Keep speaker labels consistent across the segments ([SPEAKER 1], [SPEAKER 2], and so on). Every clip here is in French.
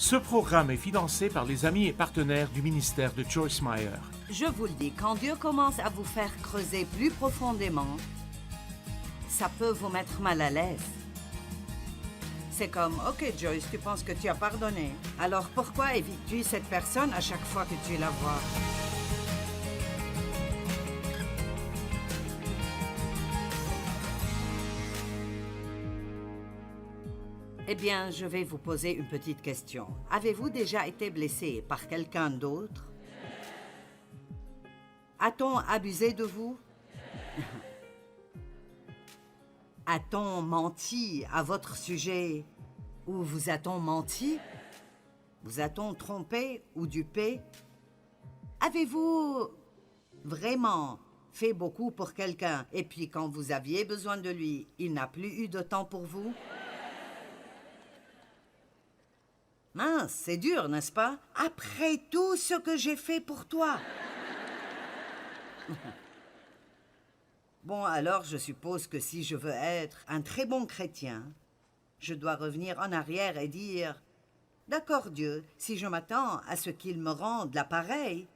[SPEAKER 1] Ce programme est financé par les amis et partenaires du ministère de Joyce Meyer.
[SPEAKER 2] Je vous le dis, quand Dieu commence à vous faire creuser plus profondément, ça peut vous mettre mal à l'aise. C'est comme, OK Joyce, tu penses que tu as pardonné. Alors pourquoi évites-tu cette personne à chaque fois que tu la vois? Eh bien, je vais vous poser une petite question. Avez-vous déjà été blessé par quelqu'un d'autre? A-t-on abusé de vous? A-t-on menti à votre sujet? Ou vous a-t-on menti? Vous a-t-on trompé ou dupé? Avez-vous vraiment fait beaucoup pour quelqu'un et puis quand vous aviez besoin de lui, il n'a plus eu de temps pour vous? Mince, c'est dur, n'est-ce pas? Après tout ce que j'ai fait pour toi. Bon, alors je suppose que si je veux être un très bon chrétien, je dois revenir en arrière et dire « D'accord Dieu, si je m'attends à ce qu'il me rende l'appareil,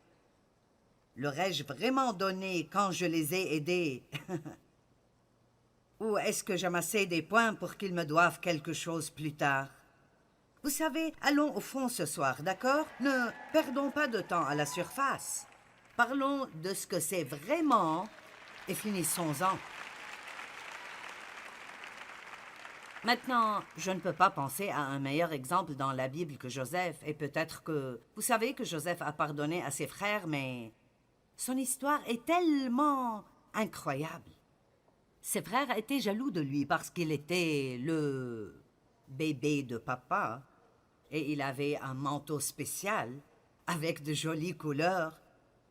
[SPEAKER 2] l'aurais-je vraiment donné quand je les ai aidés? Ou est-ce que j'amassais des points pour qu'ils me doivent quelque chose plus tard? » Vous savez, allons au fond ce soir, d'accord? Ne perdons pas de temps à la surface. Parlons de ce que c'est vraiment et finissons-en. Maintenant, je ne peux pas penser à un meilleur exemple dans la Bible que Joseph, et peut-être que... Vous savez que Joseph a pardonné à ses frères, mais son histoire est tellement incroyable. Ses frères étaient jaloux de lui parce qu'il était le bébé de papa, et il avait un manteau spécial avec de jolies couleurs,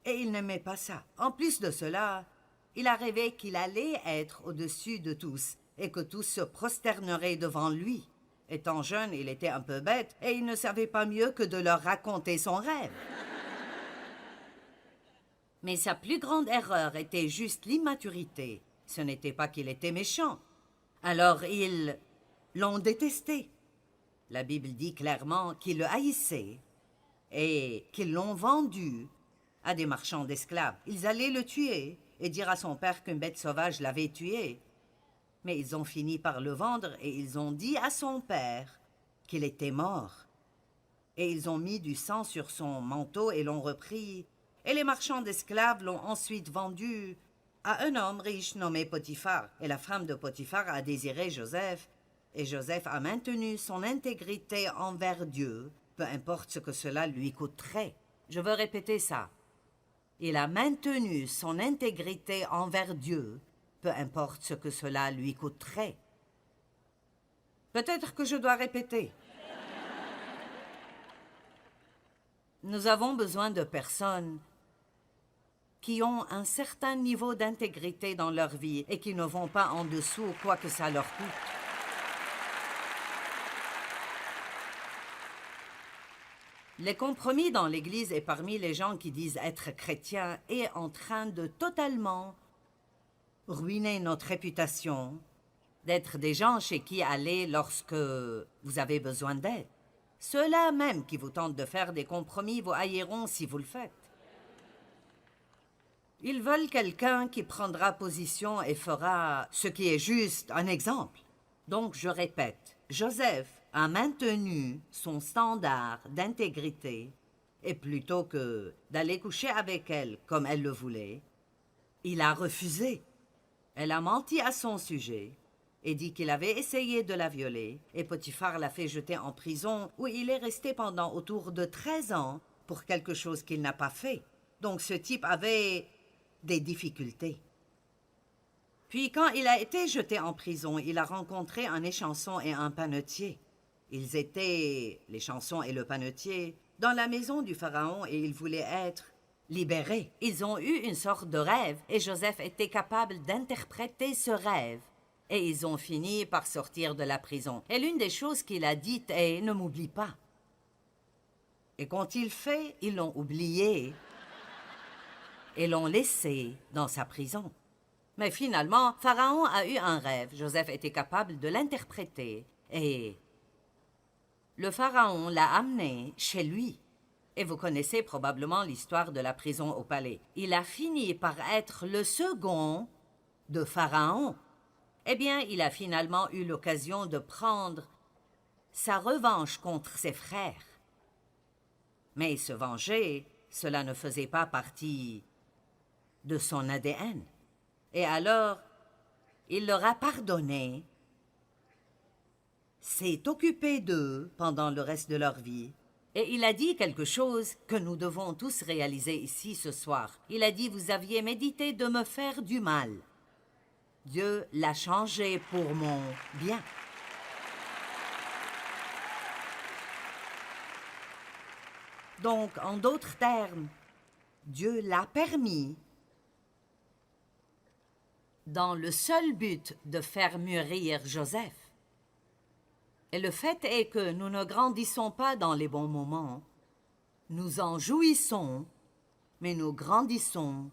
[SPEAKER 2] et il n'aimait pas ça. En plus de cela, il a rêvé qu'il allait être au-dessus de tous et que tous se prosterneraient devant lui. Étant jeune, il était un peu bête et il ne savait pas mieux que de leur raconter son rêve. Mais sa plus grande erreur était juste l'immaturité. Ce n'était pas qu'il était méchant. Alors ils l'ont détesté. La Bible dit clairement qu'ils le haïssaient et qu'ils l'ont vendu à des marchands d'esclaves. Ils allaient le tuer et dire à son père qu'une bête sauvage l'avait tué. Mais ils ont fini par le vendre et ils ont dit à son père qu'il était mort. Et ils ont mis du sang sur son manteau et l'ont repris. Et les marchands d'esclaves l'ont ensuite vendu à un homme riche nommé Potiphar. Et la femme de Potiphar a désiré Joseph. Et Joseph a maintenu son intégrité envers Dieu, peu importe ce que cela lui coûterait. Je veux répéter ça. Il a maintenu son intégrité envers Dieu, peu importe ce que cela lui coûterait. Peut-être que je dois répéter. Nous avons besoin de personnes qui ont un certain niveau d'intégrité dans leur vie et qui ne vont pas en dessous quoi que ça leur coûte. Les compromis dans l'Église et parmi les gens qui disent être chrétiens est en train de totalement ruiner notre réputation, d'être des gens chez qui aller lorsque vous avez besoin d'aide. Ceux-là même qui vous tentent de faire des compromis vous haïront si vous le faites. Ils veulent quelqu'un qui prendra position et fera ce qui est juste, un exemple. Donc je répète, Joseph a maintenu son standard d'intégrité et plutôt que d'aller coucher avec elle comme elle le voulait, il a refusé. Elle a menti à son sujet et dit qu'il avait essayé de la violer et Potiphar l'a fait jeter en prison où il est resté pendant autour de 13 ans pour quelque chose qu'il n'a pas fait. Donc ce type avait des difficultés. Puis quand il a été jeté en prison, il a rencontré un échanson et un panetier. Ils étaient, l'échanson et le panetier, dans la maison du pharaon et ils voulaient être libérés. Ils ont eu une sorte de rêve et Joseph était capable d'interpréter ce rêve. Et ils ont fini par sortir de la prison. Et l'une des choses qu'il a dites est « Ne m'oublie pas ». Et quand il fait, ils l'ont oublié et l'ont laissé dans sa prison. Mais finalement, Pharaon a eu un rêve. Joseph était capable de l'interpréter et le pharaon l'a amené chez lui. Et vous connaissez probablement l'histoire de la prison au palais. Il a fini par être le second de Pharaon. Eh bien, il a finalement eu l'occasion de prendre sa revanche contre ses frères. Mais se venger, cela ne faisait pas partie de son ADN. Et alors, il leur a pardonné, s'est occupé d'eux pendant le reste de leur vie. Et il a dit quelque chose que nous devons tous réaliser ici ce soir. Il a dit, vous aviez médité de me faire du mal. Dieu l'a changé pour mon bien. Donc, en d'autres termes, Dieu l'a permis dans le seul but de faire mûrir Joseph. Et le fait est que nous ne grandissons pas dans les bons moments. Nous en jouissons, mais nous grandissons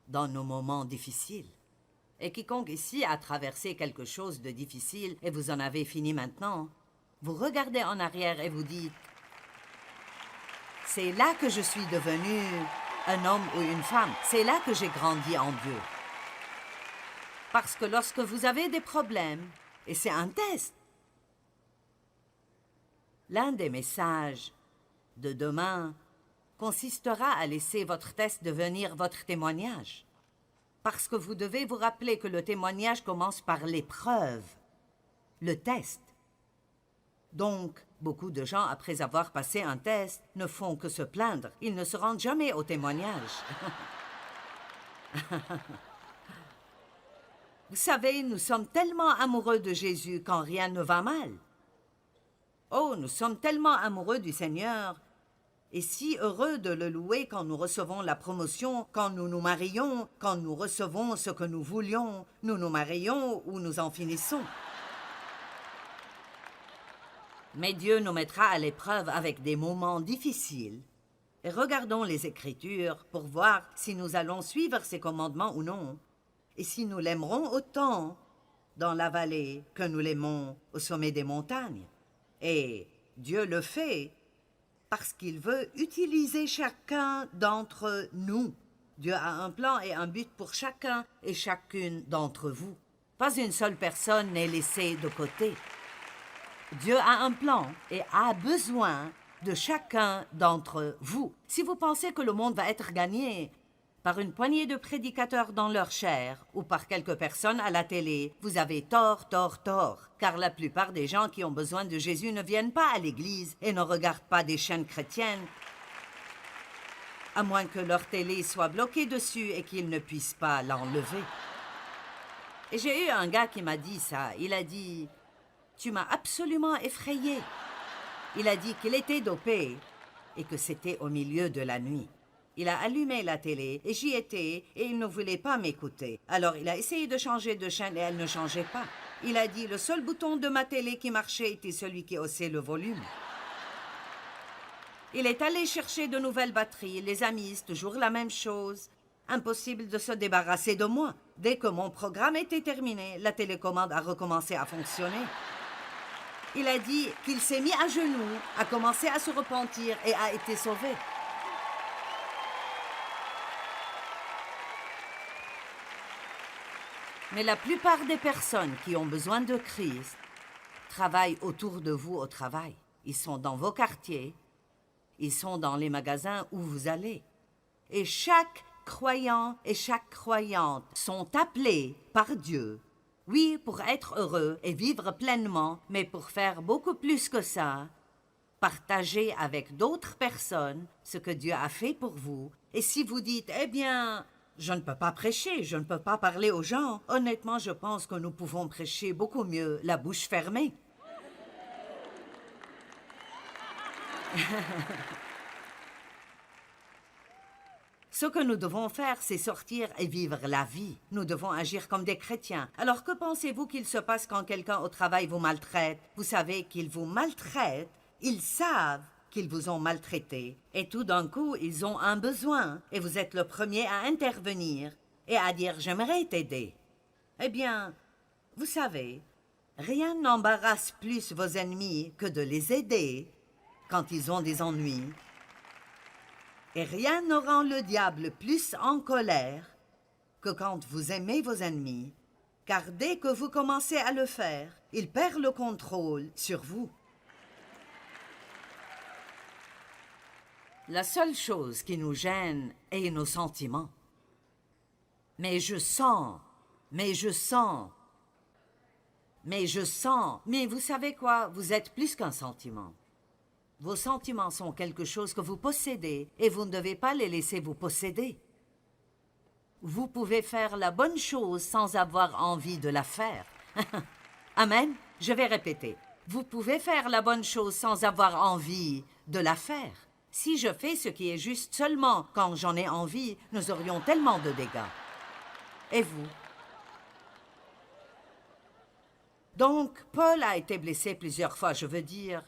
[SPEAKER 2] dans nos moments difficiles. Et quiconque ici a traversé quelque chose de difficile et vous en avez fini maintenant, vous regardez en arrière et vous dites « C'est là que je suis devenu un homme ou une femme. C'est là que j'ai grandi en Dieu. » Parce que lorsque vous avez des problèmes, et c'est un test, l'un des messages de demain consistera à laisser votre test devenir votre témoignage. Parce que vous devez vous rappeler que le témoignage commence par l'épreuve, le test. Donc, beaucoup de gens, après avoir passé un test, ne font que se plaindre. Ils ne se rendent jamais au témoignage. Vous savez, nous sommes tellement amoureux de Jésus quand rien ne va mal. Oh, nous sommes tellement amoureux du Seigneur et si heureux de le louer quand nous recevons la promotion, quand nous nous marions, quand nous recevons ce que nous voulions, nous nous marions ou nous en finissons. Mais Dieu nous mettra à l'épreuve avec des moments difficiles. Et regardons les Écritures pour voir si nous allons suivre ses commandements ou non, et si nous l'aimerons autant dans la vallée que nous l'aimons au sommet des montagnes. Et Dieu le fait parce qu'il veut utiliser chacun d'entre nous. Dieu a un plan et un but pour chacun et chacune d'entre vous. Pas une seule personne n'est laissée de côté. Dieu a un plan et a besoin de chacun d'entre vous. Si vous pensez que le monde va être gagné par une poignée de prédicateurs dans leur chair ou par quelques personnes à la télé, vous avez tort, car la plupart des gens qui ont besoin de Jésus ne viennent pas à l'église et ne regardent pas des chaînes chrétiennes, à moins que leur télé soit bloquée dessus et qu'ils ne puissent pas l'enlever. Et j'ai eu un gars qui m'a dit ça. Il a dit « Tu m'as absolument effrayé ». Il a dit qu'il était dopé et que c'était au milieu de la nuit. Il a allumé la télé et j'y étais et il ne voulait pas m'écouter. Alors il a essayé de changer de chaîne et elle ne changeait pas. Il a dit le seul bouton de ma télé qui marchait était celui qui haussait le volume. Il est allé chercher de nouvelles batteries. Les amis, c'est toujours la même chose. Impossible de se débarrasser de moi. Dès que mon programme était terminé, la télécommande a recommencé à fonctionner. Il a dit qu'il s'est mis à genoux, a commencé à se repentir et a été sauvé. Mais la plupart des personnes qui ont besoin de Christ travaillent autour de vous au travail. Ils sont dans vos quartiers, ils sont dans les magasins où vous allez. Et chaque croyant et chaque croyante sont appelés par Dieu, oui, pour être heureux et vivre pleinement, mais pour faire beaucoup plus que ça, partager avec d'autres personnes ce que Dieu a fait pour vous. Et si vous dites, eh bien, je ne peux pas prêcher, je ne peux pas parler aux gens. Honnêtement, je pense que nous pouvons prêcher beaucoup mieux la bouche fermée. Ce que nous devons faire, c'est sortir et vivre la vie. Nous devons agir comme des chrétiens. Alors que pensez-vous qu'il se passe quand quelqu'un au travail vous maltraite? Vous savez qu'ils vous maltraitent, ils savent qu'ils vous ont maltraité. Et tout d'un coup, ils ont un besoin. Et vous êtes le premier à intervenir et à dire « j'aimerais t'aider ». Eh bien, vous savez, Rien n'embarrasse plus vos ennemis que de les aider quand ils ont des ennuis. Et rien ne rend le diable plus en colère que quand vous aimez vos ennemis, car dès que vous commencez à le faire, il perd le contrôle sur vous. La seule chose qui nous gêne est nos sentiments. Mais je sens, mais vous savez quoi? Vous êtes plus qu'un sentiment. Vos sentiments sont quelque chose que vous possédez et vous ne devez pas les laisser vous posséder. Vous pouvez faire la bonne chose sans avoir envie de la faire. Amen. Je vais répéter. Vous pouvez faire la bonne chose sans avoir envie de la faire. Si je fais ce qui est juste seulement quand j'en ai envie, nous aurions tellement de dégâts. Et vous? Donc, Paul a été blessé plusieurs fois, je veux dire.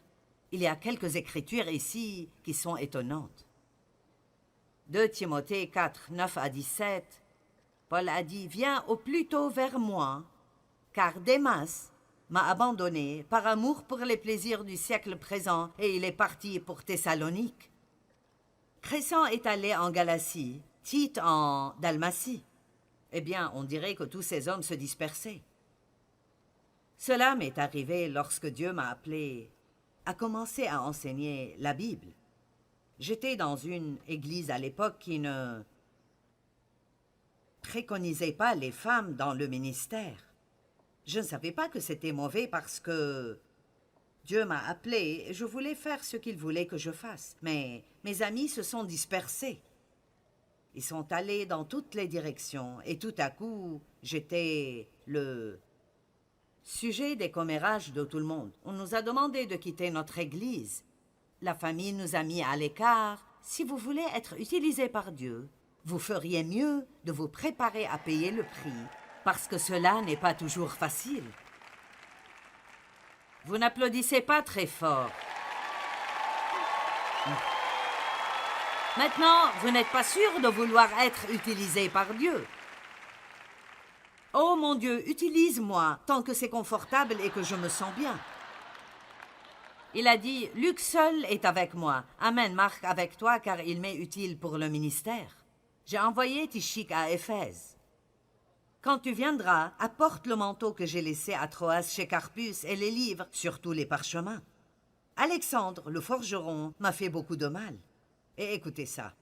[SPEAKER 2] Il y a quelques écritures ici qui sont étonnantes. 2 Timothée 4, 9 à 17, Paul a dit « Viens au plus tôt vers moi, car Démas m'a abandonné par amour pour les plaisirs du siècle présent et il est parti pour Thessalonique. Crescent est allé en Galatie, Tite en Dalmatie. Eh bien, on dirait que tous ces hommes se dispersaient. Cela m'est arrivé lorsque Dieu m'a appelé à commencer à enseigner la Bible. J'étais dans une église à l'époque qui ne préconisait pas les femmes dans le ministère. Je ne savais pas que c'était mauvais parce que Dieu m'a appelé et je voulais faire ce qu'il voulait que je fasse. Mais mes amis se sont dispersés. Ils sont allés dans toutes les directions et tout à coup, j'étais le sujet des commérages de tout le monde. On nous a demandé de quitter notre église. La famille nous a mis à l'écart. Si vous voulez être utilisé par Dieu, vous feriez mieux de vous préparer à payer le prix, parce que cela n'est pas toujours facile. Vous n'applaudissez pas très fort. Maintenant, vous n'êtes pas sûr de vouloir être utilisé par Dieu. Oh mon Dieu, utilise-moi tant que c'est confortable et que je me sens bien. Il a dit, Luc seul est avec moi. Amen, Marc avec toi, car il m'est utile pour le ministère. J'ai envoyé Tychik à Éphèse. Quand tu viendras, apporte le manteau que j'ai laissé à Troas chez Carpus et les livres, surtout les parchemins. Alexandre, le forgeron, m'a fait beaucoup de mal. Et écoutez ça.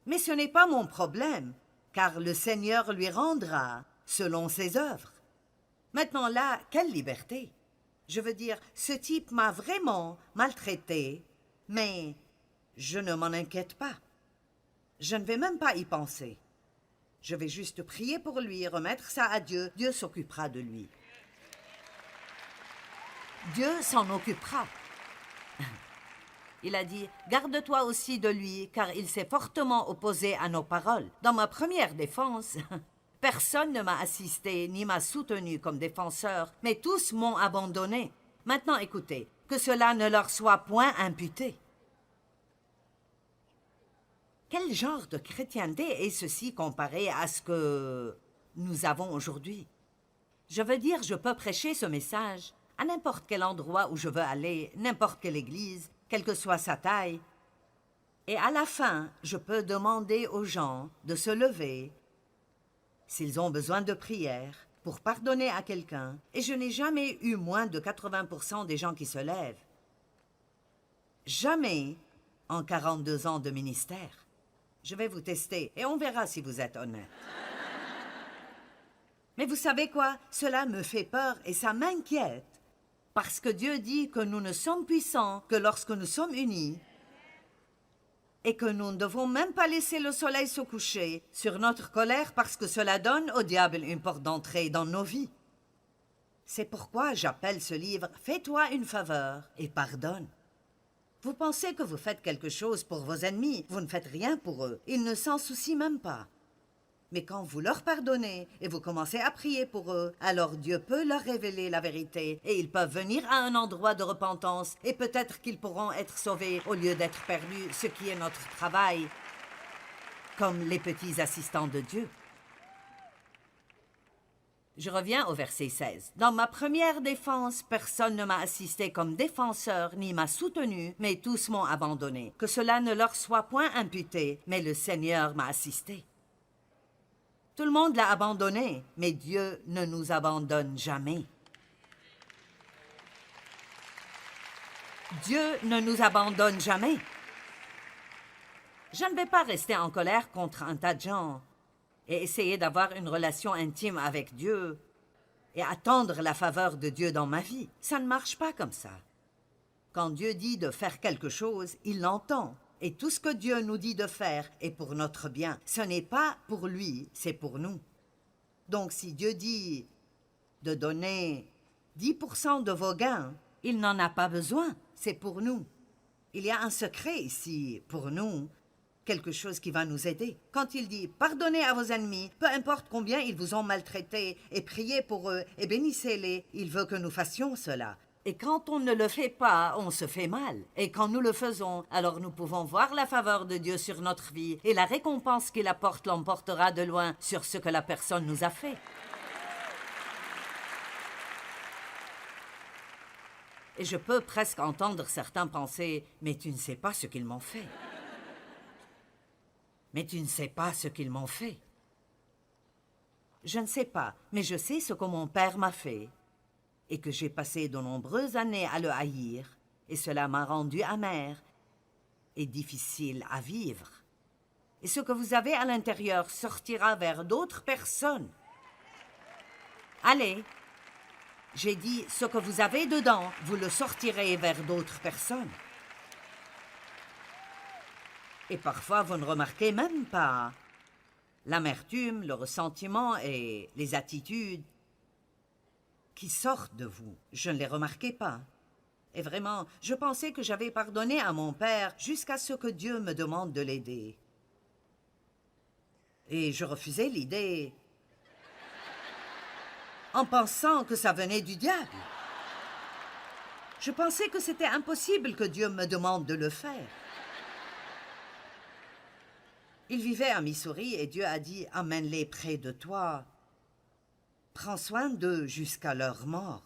[SPEAKER 2] Mais ce n'est pas mon problème, car le Seigneur lui rendra selon ses œuvres. Maintenant là, quelle liberté! Je veux dire, ce type m'a vraiment maltraité, mais je ne m'en inquiète pas. Je ne vais même pas y penser. Je vais juste prier pour lui, remettre ça à Dieu. Dieu s'occupera de lui. Dieu s'en occupera. Il a dit, garde-toi aussi de lui, car il s'est fortement opposé à nos paroles. Dans ma première défense, personne ne m'a assisté ni m'a soutenu comme défenseur, mais tous m'ont abandonné. Maintenant, écoutez, que cela ne leur soit point imputé. Quel genre de chrétienté est ceci comparé à ce que nous avons aujourd'hui? Je veux dire, je peux prêcher ce message à n'importe quel endroit où je veux aller, n'importe quelle église, quelle que soit sa taille. Et à la fin, je peux demander aux gens de se lever s'ils ont besoin de prière pour pardonner à quelqu'un. Et je n'ai jamais eu moins de 80% des gens qui se lèvent. Jamais en 42 ans de ministère. Je vais vous tester et on verra si vous êtes honnête. Mais vous savez quoi? Cela me fait peur et ça m'inquiète. Parce que Dieu dit que nous ne sommes puissants que lorsque nous sommes unis et que nous ne devons même pas laisser le soleil se coucher sur notre colère parce que cela donne au diable une porte d'entrée dans nos vies. C'est pourquoi j'appelle ce livre « Fais-toi une faveur et pardonne ». Vous pensez que vous faites quelque chose pour vos ennemis, vous ne faites rien pour eux. Ils ne s'en soucient même pas. Mais quand vous leur pardonnez et vous commencez à prier pour eux, alors Dieu peut leur révéler la vérité et ils peuvent venir à un endroit de repentance et peut-être qu'ils pourront être sauvés au lieu d'être perdus, ce qui est notre travail, comme les petits assistants de Dieu. Je reviens au verset 16. Dans ma première défense, personne ne m'a assisté comme défenseur, ni m'a soutenu, mais tous m'ont abandonné. Que cela ne leur soit point imputé, mais le Seigneur m'a assisté. Tout le monde l'a abandonné, mais Dieu ne nous abandonne jamais. Dieu ne nous abandonne jamais. Je ne vais pas rester en colère contre un tas de gens et essayer d'avoir une relation intime avec Dieu et attendre la faveur de Dieu dans ma vie. Ça ne marche pas comme ça. Quand Dieu dit de faire quelque chose, il l'entend. Et tout ce que Dieu nous dit de faire est pour notre bien. Ce n'est pas pour lui, c'est pour nous. Donc si Dieu dit de donner 10% de vos gains, il n'en a pas besoin, c'est pour nous. Il y a un secret ici pour nous, quelque chose qui va nous aider. Quand il dit « Pardonnez à vos ennemis, peu importe combien ils vous ont maltraités, et priez pour eux, et bénissez-les », il veut que nous fassions cela. Et quand on ne le fait pas, on se fait mal. Et quand nous le faisons, alors nous pouvons voir la faveur de Dieu sur notre vie, et la récompense qu'il apporte l'emportera de loin sur ce que la personne nous a fait. Et je peux presque entendre certains penser « Mais tu ne sais pas ce qu'ils m'ont fait. » Mais tu ne sais pas ce qu'ils m'ont fait. Je ne sais pas, mais je sais ce que mon père m'a fait et que j'ai passé de nombreuses années à le haïr, et cela m'a rendu amer et difficile à vivre. Et ce que vous avez à l'intérieur sortira vers d'autres personnes. Allez, j'ai dit, ce que vous avez dedans, vous le sortirez vers d'autres personnes. Et parfois, vous ne remarquez même pas l'amertume, le ressentiment et les attitudes qui sortent de vous. Je ne les remarquais pas. Et vraiment, je pensais que j'avais pardonné à mon père jusqu'à ce que Dieu me demande de l'aider. Et je refusais l'idée en pensant que ça venait du diable. Je pensais que c'était impossible que Dieu me demande de le faire. Il vivait à Missouri et Dieu a dit « Amène-les près de toi. Prends soin d'eux jusqu'à leur mort. »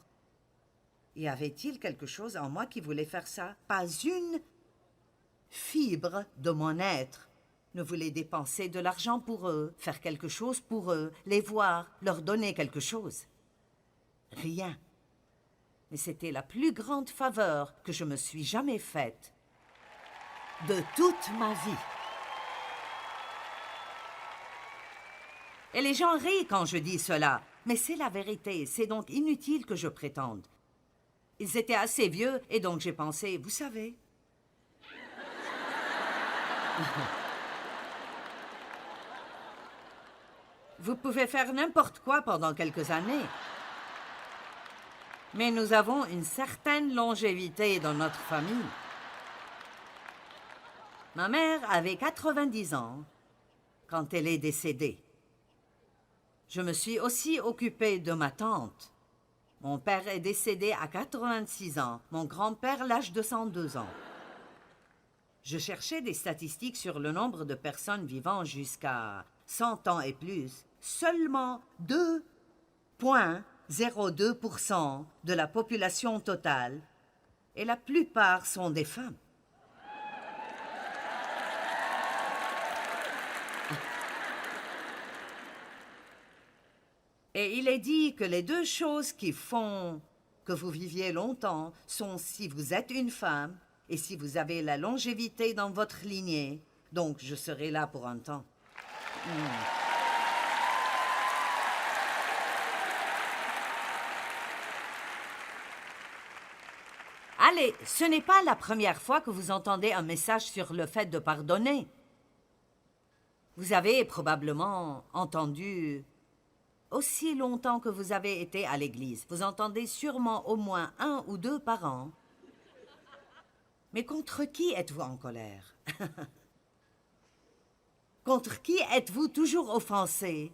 [SPEAKER 2] Y avait-il quelque chose en moi qui voulait faire ça? Pas une fibre de mon être ne voulait dépenser de l'argent pour eux, faire quelque chose pour eux, les voir, leur donner quelque chose. Rien. Mais c'était la plus grande faveur que je me suis jamais faite de toute ma vie. Et les gens rient quand je dis cela, mais c'est la vérité, c'est donc inutile que je prétende. Ils étaient assez vieux, et donc j'ai pensé, vous savez... Vous pouvez faire n'importe quoi pendant quelques années. Mais nous avons une certaine longévité dans notre famille. Ma mère avait 90 ans quand elle est décédée. Je me suis aussi occupée de ma tante. Mon père est décédé à 86 ans, mon grand-père l'âge de 102 ans. Je cherchais des statistiques sur le nombre de personnes vivant jusqu'à 100 ans et plus. Seulement 2,02% de la population totale, et la plupart sont des femmes. Et il est dit que les deux choses qui font que vous viviez longtemps sont si vous êtes une femme et si vous avez la longévité dans votre lignée. Donc, je serai là pour un temps. Allez, ce n'est pas la première fois que vous entendez un message sur le fait de pardonner. Vous avez probablement entendu, aussi longtemps que vous avez été à l'église, vous entendez sûrement au moins 1 ou 2 par an. Mais contre qui êtes-vous en colère? Contre qui êtes-vous toujours offensé?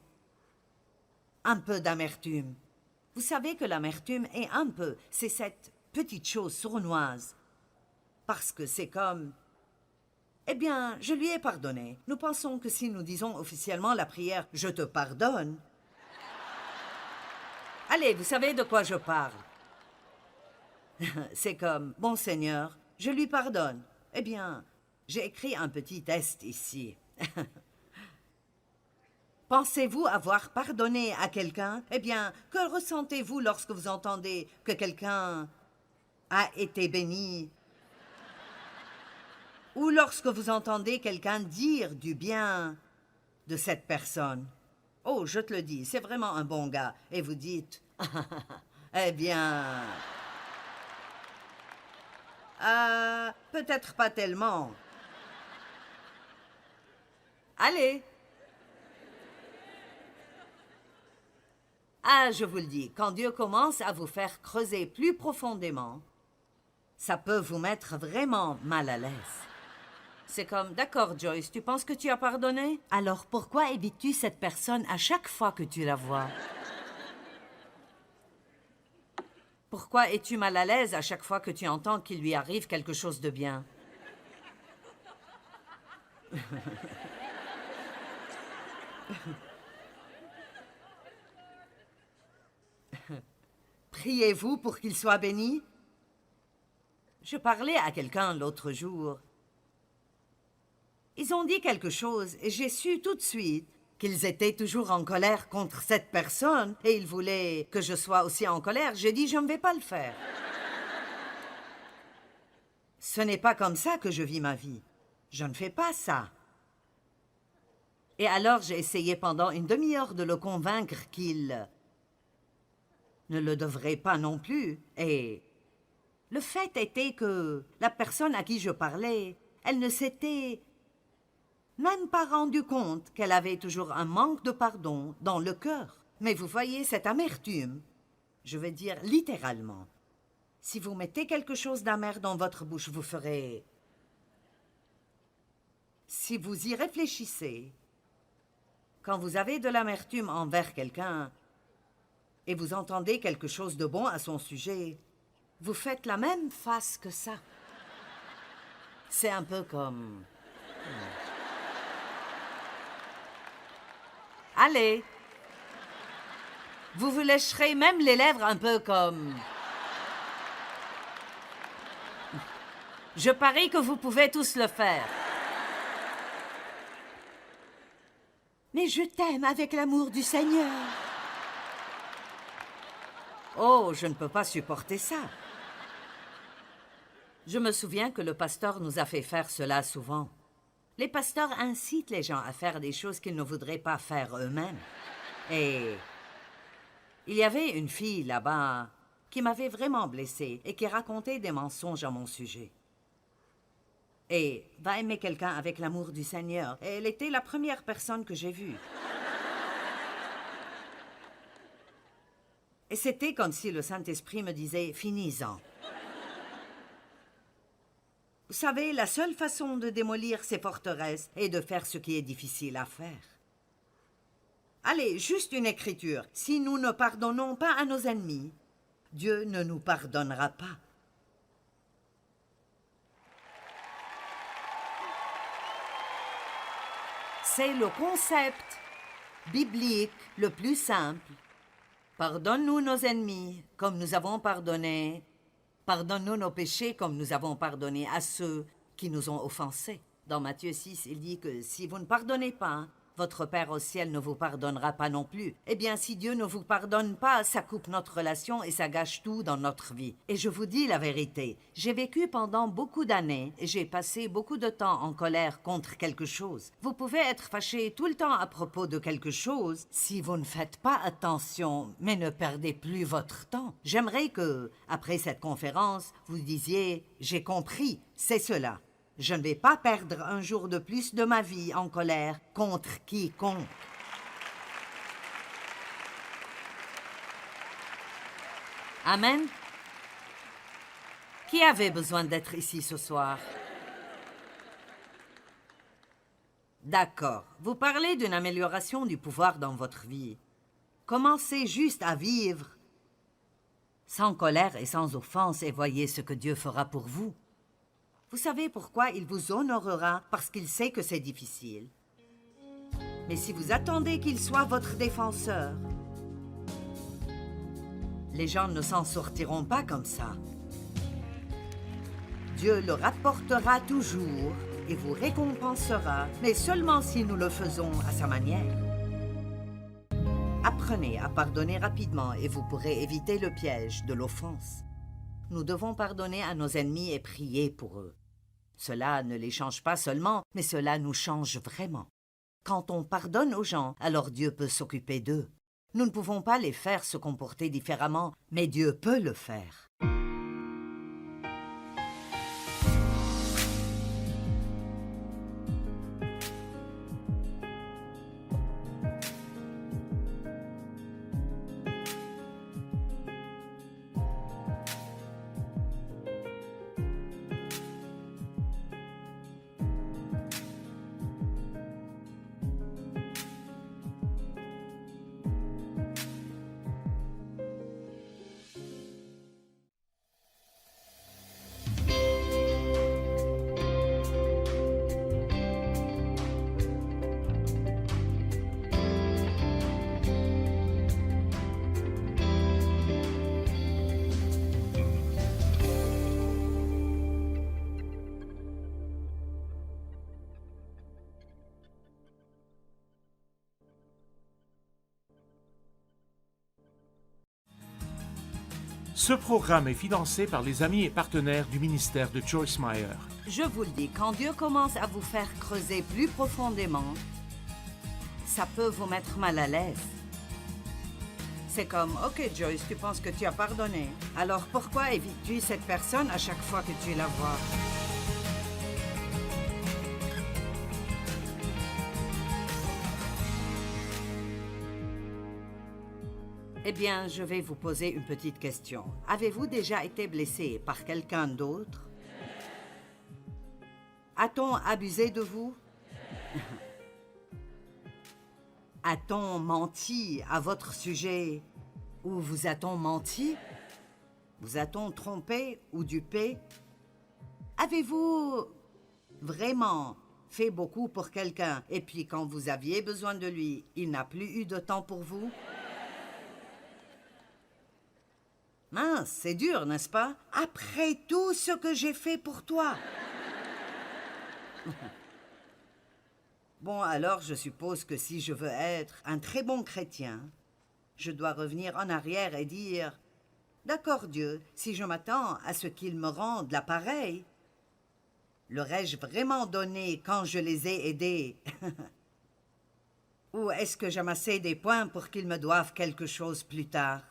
[SPEAKER 2] Un peu d'amertume. Vous savez que l'amertume est un peu, c'est cette petite chose sournoise. Parce que c'est comme... Eh bien, je lui ai pardonné. Nous pensons que si nous disons officiellement la prière « Je te pardonne », Allez, vous savez de quoi je parle. C'est comme, bon Seigneur, je lui pardonne. Eh bien, j'ai écrit un petit test ici. Pensez-vous avoir pardonné à quelqu'un? Eh bien, que ressentez-vous lorsque vous entendez que quelqu'un a été béni? Ou lorsque vous entendez quelqu'un dire du bien de cette personne? Oh, je te le dis, c'est vraiment un bon gars. Et vous dites, eh bien... peut-être pas tellement. Allez. Ah, je vous le dis, quand Dieu commence à vous faire creuser plus profondément, ça peut vous mettre vraiment mal à l'aise. C'est comme, d'accord Joyce, tu penses que tu as pardonné? Alors pourquoi évites-tu cette personne à chaque fois que tu la vois? Pourquoi es-tu mal à l'aise à chaque fois que tu entends qu'il lui arrive quelque chose de bien? Priez-vous pour qu'il soit béni? Je parlais à quelqu'un l'autre jour. Ils ont dit quelque chose et j'ai su tout de suite qu'ils étaient toujours en colère contre cette personne et ils voulaient que je sois aussi en colère. J'ai dit, je ne vais pas le faire. Ce n'est pas comme ça que je vis ma vie. Je ne fais pas ça. Et alors j'ai essayé pendant une demi-heure de le convaincre qu'il ne le devrait pas non plus. Et le fait était que la personne à qui je parlais, elle ne s'était même pas rendu compte qu'elle avait toujours un manque de pardon dans le cœur. Mais vous voyez, cette amertume, je veux dire littéralement, si vous mettez quelque chose d'amer dans votre bouche, vous ferez... Si vous y réfléchissez, quand vous avez de l'amertume envers quelqu'un et vous entendez quelque chose de bon à son sujet, vous faites la même face que ça. C'est un peu comme... Allez. Vous vous lécherez même les lèvres un peu comme... Je parie que vous pouvez tous le faire. Mais je t'aime avec l'amour du Seigneur. Oh, je ne peux pas supporter ça. Je me souviens que le pasteur nous a fait faire cela souvent. Les pasteurs incitent les gens à faire des choses qu'ils ne voudraient pas faire eux-mêmes. Et il y avait une fille là-bas qui m'avait vraiment blessée et qui racontait des mensonges à mon sujet. Et va aimer quelqu'un avec l'amour du Seigneur. Et elle était la première personne que j'ai vue. Et c'était comme si le Saint-Esprit me disait « Finis-en ». Vous savez, la seule façon de démolir ces forteresses est de faire ce qui est difficile à faire. Allez, juste une écriture. Si nous ne pardonnons pas à nos ennemis, Dieu ne nous pardonnera pas. C'est le concept biblique le plus simple. Pardonne-nous nos ennemis comme nous avons pardonné. Pardonne-nous nos péchés comme nous avons pardonné à ceux qui nous ont offensés. Dans Matthieu 6, il dit que si vous ne pardonnez pas, votre Père au ciel ne vous pardonnera pas non plus. Eh bien, si Dieu ne vous pardonne pas, ça coupe notre relation et ça gâche tout dans notre vie. Et je vous dis la vérité, j'ai vécu pendant beaucoup d'années et j'ai passé beaucoup de temps en colère contre quelque chose. Vous pouvez être fâché tout le temps à propos de quelque chose si vous ne faites pas attention, mais ne perdez plus votre temps. J'aimerais que, après cette conférence, vous disiez « J'ai compris, c'est cela ». Je ne vais pas perdre un jour de plus de ma vie en colère contre quiconque. Amen. Qui avait besoin d'être ici ce soir? D'accord. Vous parlez d'une amélioration du pouvoir dans votre vie. Commencez juste à vivre sans colère et sans offense et voyez ce que Dieu fera pour vous. Vous savez pourquoi il vous honorera? Parce qu'il sait que c'est difficile. Mais si vous attendez qu'il soit votre défenseur, Les gens ne s'en sortiront pas comme ça. Dieu le rapportera toujours et vous récompensera, mais seulement si nous le faisons à sa manière. Apprenez à pardonner rapidement et vous pourrez éviter le piège de l'offense. Nous devons pardonner à nos ennemis et prier pour eux. Cela ne les change pas seulement, mais cela nous change vraiment. Quand on pardonne aux gens, alors Dieu peut s'occuper d'eux. Nous ne pouvons pas les faire se comporter différemment, mais Dieu peut le faire.
[SPEAKER 1] Ce programme est financé par les amis et partenaires du ministère de Joyce Meyer.
[SPEAKER 2] Je vous le dis, quand Dieu commence à vous faire creuser plus profondément, ça peut vous mettre mal à l'aise. C'est comme, OK Joyce, tu penses que tu as pardonné. Alors pourquoi évites-tu cette personne à chaque fois que tu la vois? Eh bien, je vais vous poser une petite question. Avez-vous déjà été blessé par quelqu'un d'autre? A-t-on abusé de vous? A-t-on menti à votre sujet? Ou vous a-t-on menti? Vous a-t-on trompé ou dupé? Avez-vous vraiment fait beaucoup pour quelqu'un et puis quand vous aviez besoin de lui, il n'a plus eu de temps pour vous? Mince, c'est dur, n'est-ce pas? Après tout ce que j'ai fait pour toi. Bon, alors je suppose que si je veux être un très bon chrétien, je dois revenir en arrière et dire « D'accord Dieu, si je m'attends à ce qu'il me rende l'appareil, l'aurais-je vraiment donné quand je les ai aidés? Ou est-ce que j'amassais des points pour qu'ils me doivent quelque chose plus tard? »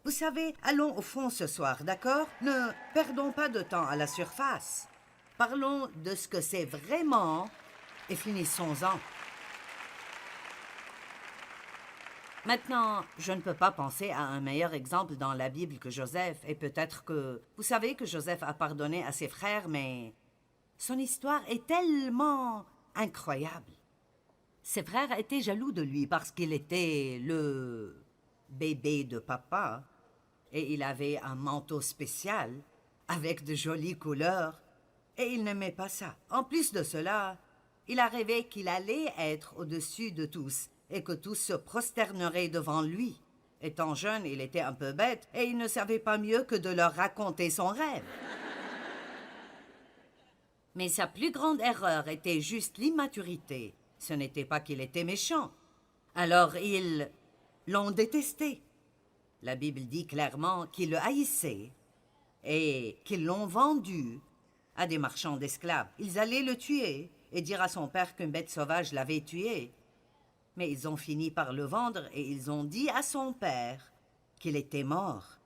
[SPEAKER 2] Vous savez, allons au fond ce soir, d'accord? Ne perdons pas de temps à la surface. Parlons de ce que c'est vraiment et finissons-en. Maintenant, je ne peux pas penser à un meilleur exemple dans la Bible que Joseph, et peut-être que... Vous savez que Joseph a pardonné à ses frères, mais son histoire est tellement incroyable. Ses frères étaient jaloux de lui parce qu'il était le bébé de papa, et il avait un manteau spécial avec de jolies couleurs, et il n'aimait pas ça. En plus de cela, il a rêvé qu'il allait être au-dessus de tous et que tous se prosterneraient devant lui. Étant jeune, il était un peu bête et il ne savait pas mieux que de leur raconter son rêve. Mais sa plus grande erreur était juste l'immaturité. Ce n'était pas qu'il était méchant. Alors ils l'ont détesté. La Bible dit clairement qu'ils le haïssaient et qu'ils l'ont vendu à des marchands d'esclaves. Ils allaient le tuer et dire à son père qu'une bête sauvage l'avait tué. Mais ils ont fini par le vendre et ils ont dit à son père qu'il était mort.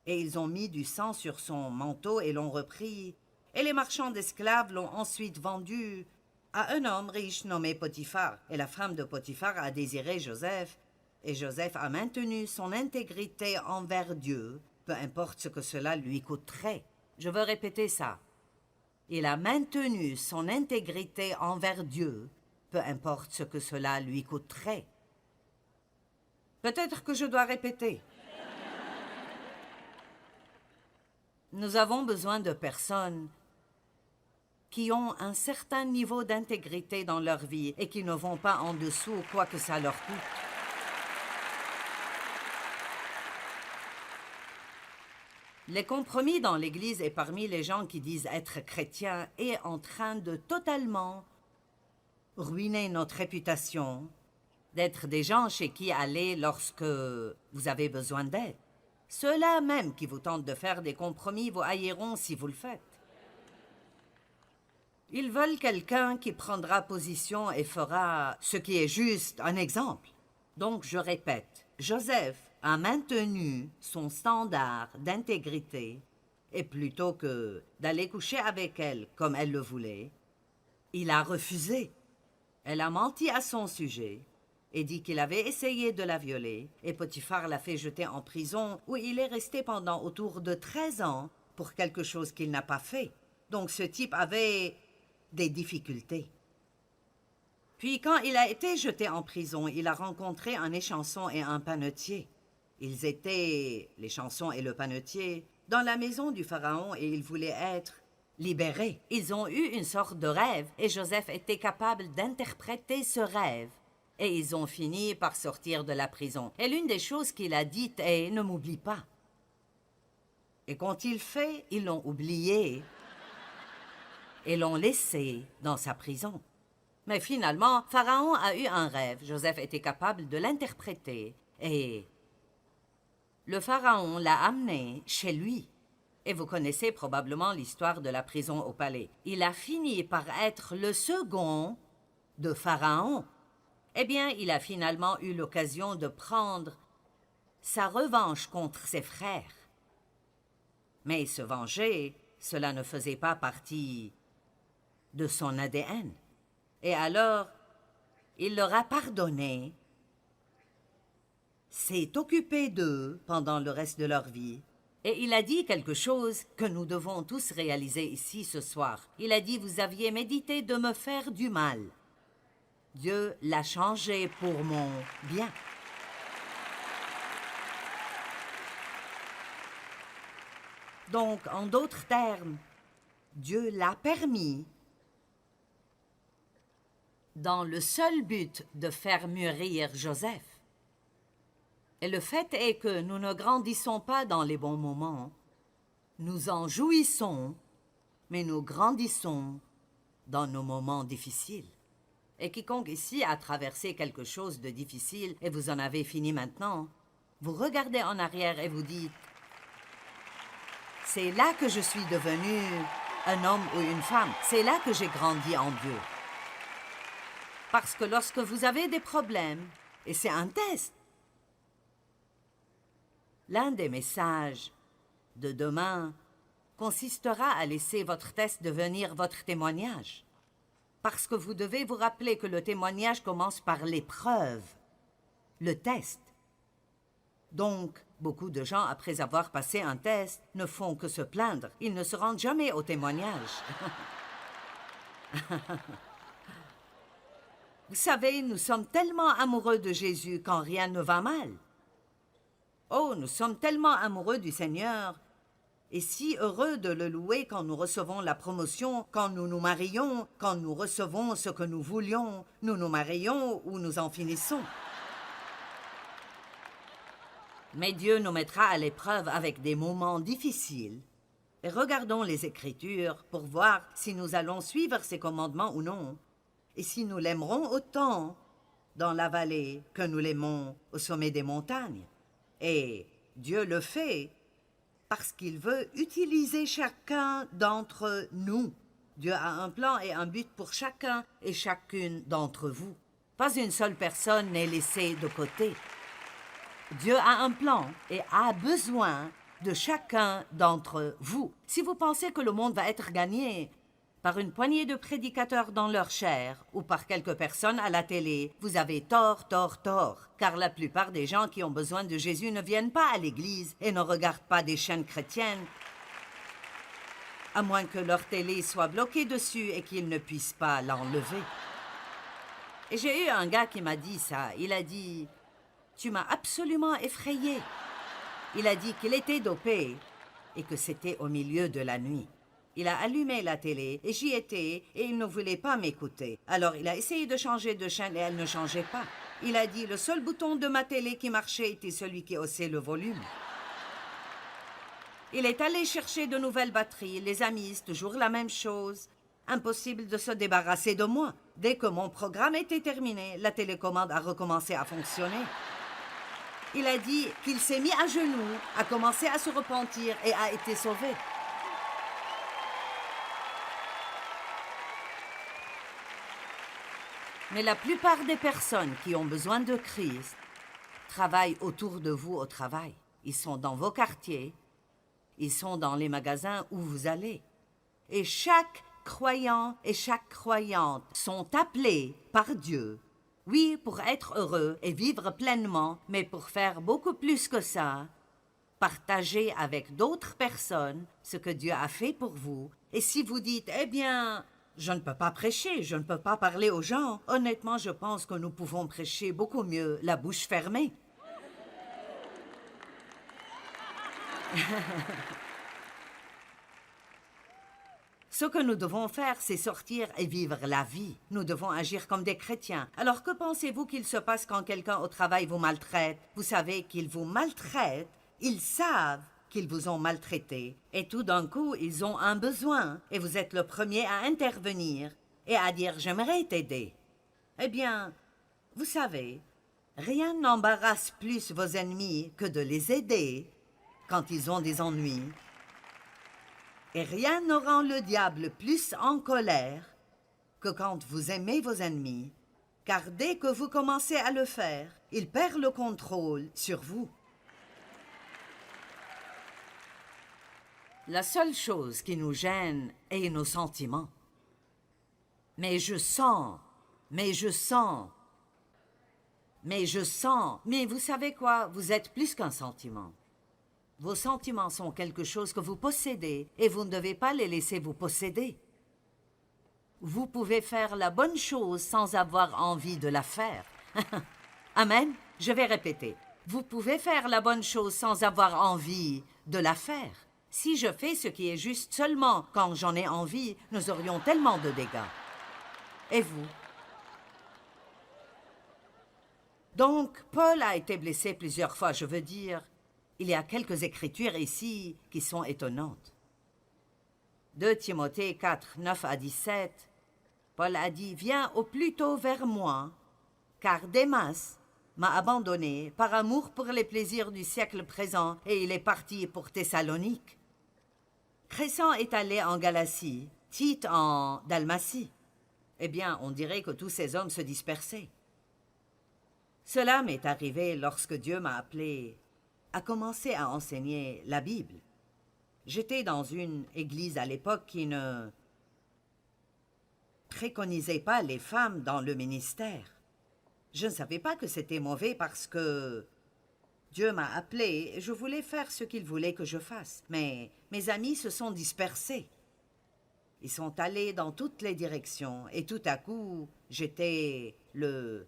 [SPEAKER 2] Et ils ont mis du sang sur son manteau et l'ont repris. Et les marchands d'esclaves l'ont ensuite vendu à un homme riche nommé Potiphar. Et la femme de Potiphar a désiré Joseph. Et Joseph a maintenu son intégrité envers Dieu, peu importe ce que cela lui coûterait. Je veux répéter ça. Il a maintenu son intégrité envers Dieu, peu importe ce que cela lui coûterait. Peut-être que je dois répéter. Nous avons besoin de personnes qui ont un certain niveau d'intégrité dans leur vie et qui ne vont pas en dessous quoi que ça leur coûte. Les compromis dans l'Église et parmi les gens qui disent être chrétiens est en train de totalement ruiner notre réputation, d'être des gens chez qui aller lorsque vous avez besoin d'aide. Ceux-là même qui vous tentent de faire des compromis vous haïront si vous le faites. Ils veulent quelqu'un qui prendra position et fera ce qui est juste, un exemple. Donc je répète, Joseph a maintenu son standard d'intégrité et plutôt que d'aller coucher avec elle comme elle le voulait, il a refusé. Elle a menti à son sujet et dit qu'il avait essayé de la violer et Potiphar l'a fait jeter en prison où il est resté pendant autour de 13 ans pour quelque chose qu'il n'a pas fait. Donc ce type avait des difficultés. Puis quand il a été jeté en prison, il a rencontré un échanson et un panetier. Ils étaient, l'échanson et le panetier, dans la maison du pharaon et ils voulaient être libérés. Ils ont eu une sorte de rêve et Joseph était capable d'interpréter ce rêve. Et ils ont fini par sortir de la prison. Et l'une des choses qu'il a dites est « Ne m'oublie pas ». Et quand il fait, ils l'ont oublié et l'ont laissé dans sa prison. Mais finalement, Pharaon a eu un rêve. Joseph était capable de l'interpréter et le Pharaon l'a amené chez lui. Et vous connaissez probablement l'histoire de la prison au palais. Il a fini par être le second de Pharaon. Eh bien, il a finalement eu l'occasion de prendre sa revanche contre ses frères. Mais se venger, cela ne faisait pas partie de son ADN. Et alors, il leur a pardonné, s'est occupé d'eux pendant le reste de leur vie, et il a dit quelque chose que nous devons tous réaliser ici ce soir. Il a dit « Vous aviez médité de me faire du mal. Dieu l'a changé pour mon bien. » Donc, en d'autres termes, Dieu l'a permis dans le seul but de faire mûrir Joseph. Et le fait est que nous ne grandissons pas dans les bons moments. Nous en jouissons, mais nous grandissons dans nos moments difficiles. Et quiconque ici a traversé quelque chose de difficile et vous en avez fini maintenant, vous regardez en arrière et vous dites « C'est là que je suis devenu un homme ou une femme. C'est là que j'ai grandi en Dieu. » Parce que lorsque vous avez des problèmes, et c'est un test, l'un des messages de demain consistera à laisser votre test devenir votre témoignage. Parce que vous devez vous rappeler que le témoignage commence par l'épreuve, le test. Donc, beaucoup de gens, après avoir passé un test, ne font que se plaindre. Ils ne se rendent jamais au témoignage. Vous savez, nous sommes tellement amoureux de Jésus quand rien ne va mal. Oh, nous sommes tellement amoureux du Seigneur et si heureux de le louer quand nous recevons la promotion, quand nous nous marions, quand nous recevons ce que nous voulions, nous nous marions ou nous en finissons. Mais Dieu nous mettra à l'épreuve avec des moments difficiles. Et regardons les Écritures pour voir si nous allons suivre ses commandements ou non, et si nous l'aimerons autant dans la vallée que nous l'aimons au sommet des montagnes. Et Dieu le fait parce qu'il veut utiliser chacun d'entre nous. Dieu a un plan et un but pour chacun et chacune d'entre vous. Pas une seule personne n'est laissée de côté. Dieu a un plan et a besoin de chacun d'entre vous. Si vous pensez que le monde va être gagné par une poignée de prédicateurs dans leur chair ou par quelques personnes à la télé, vous avez tort, car la plupart des gens qui ont besoin de Jésus ne viennent pas à l'église et ne regardent pas des chaînes chrétiennes, à moins que leur télé soit bloquée dessus et qu'ils ne puissent pas l'enlever. Et j'ai eu un gars qui m'a dit ça. Il a dit « Tu m'as absolument effrayé. » Il a dit qu'il était dopé et que c'était au milieu de la nuit. Il a allumé la télé et j'y étais et il ne voulait pas m'écouter. Alors il a essayé de changer de chaîne et elle ne changeait pas. Il a dit le seul bouton de ma télé qui marchait était celui qui haussait le volume. Il est allé chercher de nouvelles batteries. Les amis, c'est toujours la même chose. Impossible de se débarrasser de moi. Dès que mon programme était terminé, la télécommande a recommencé à fonctionner. Il a dit qu'il s'est mis à genoux, a commencé à se repentir et a été sauvé. Mais la plupart des personnes qui ont besoin de Christ travaillent autour de vous au travail. Ils sont dans vos quartiers, ils sont dans les magasins où vous allez. Et chaque croyant et chaque croyante sont appelés par Dieu, oui, pour être heureux et vivre pleinement, mais pour faire beaucoup plus que ça, partager avec d'autres personnes ce que Dieu a fait pour vous. Et si vous dites, eh bien, je ne peux pas prêcher, je ne peux pas parler aux gens, honnêtement, je pense que nous pouvons prêcher beaucoup mieux la bouche fermée. Ce que nous devons faire, c'est sortir et vivre la vie. Nous devons agir comme des chrétiens. Alors que pensez-vous qu'il se passe quand quelqu'un au travail vous maltraite? Vous savez qu'ils vous maltraitent, ils savent qu'ils vous ont maltraité. Et tout d'un coup, ils ont un besoin. Et vous êtes le premier à intervenir et à dire « j'aimerais t'aider ». Eh bien, vous savez, rien n'embarrasse plus vos ennemis que de les aider quand ils ont des ennuis. Et rien ne rend le diable plus en colère que quand vous aimez vos ennemis, car dès que vous commencez à le faire, il perd le contrôle sur vous. La seule chose qui nous gêne est nos sentiments. Mais je sens. Mais vous savez quoi? Vous êtes plus qu'un sentiment. Vos sentiments sont quelque chose que vous possédez et vous ne devez pas les laisser vous posséder. Vous pouvez faire la bonne chose sans avoir envie de la faire. Amen. Je vais répéter. Vous pouvez faire la bonne chose sans avoir envie de la faire. Si je fais ce qui est juste seulement quand j'en ai envie, nous aurions tellement de dégâts. Et vous? Donc, Paul a été blessé plusieurs fois, je veux dire. Il y a quelques écritures ici qui sont étonnantes. 2 Timothée 4, 9 à 17, Paul a dit « Viens au plus tôt vers moi, car Démas m'a abandonné par amour pour les plaisirs du siècle présent et il est parti pour Thessalonique. Crescent est allé en Galatie, Tite en Dalmatie. Eh bien, on dirait que tous ces hommes se dispersaient. Cela m'est arrivé lorsque Dieu m'a appelé à commencer à enseigner la Bible. J'étais dans une église à l'époque qui ne préconisait pas les femmes dans le ministère. Je ne savais pas que c'était mauvais parce que Dieu m'a appelé et je voulais faire ce qu'il voulait que je fasse. Mais mes amis se sont dispersés. Ils sont allés dans toutes les directions et tout à coup, j'étais le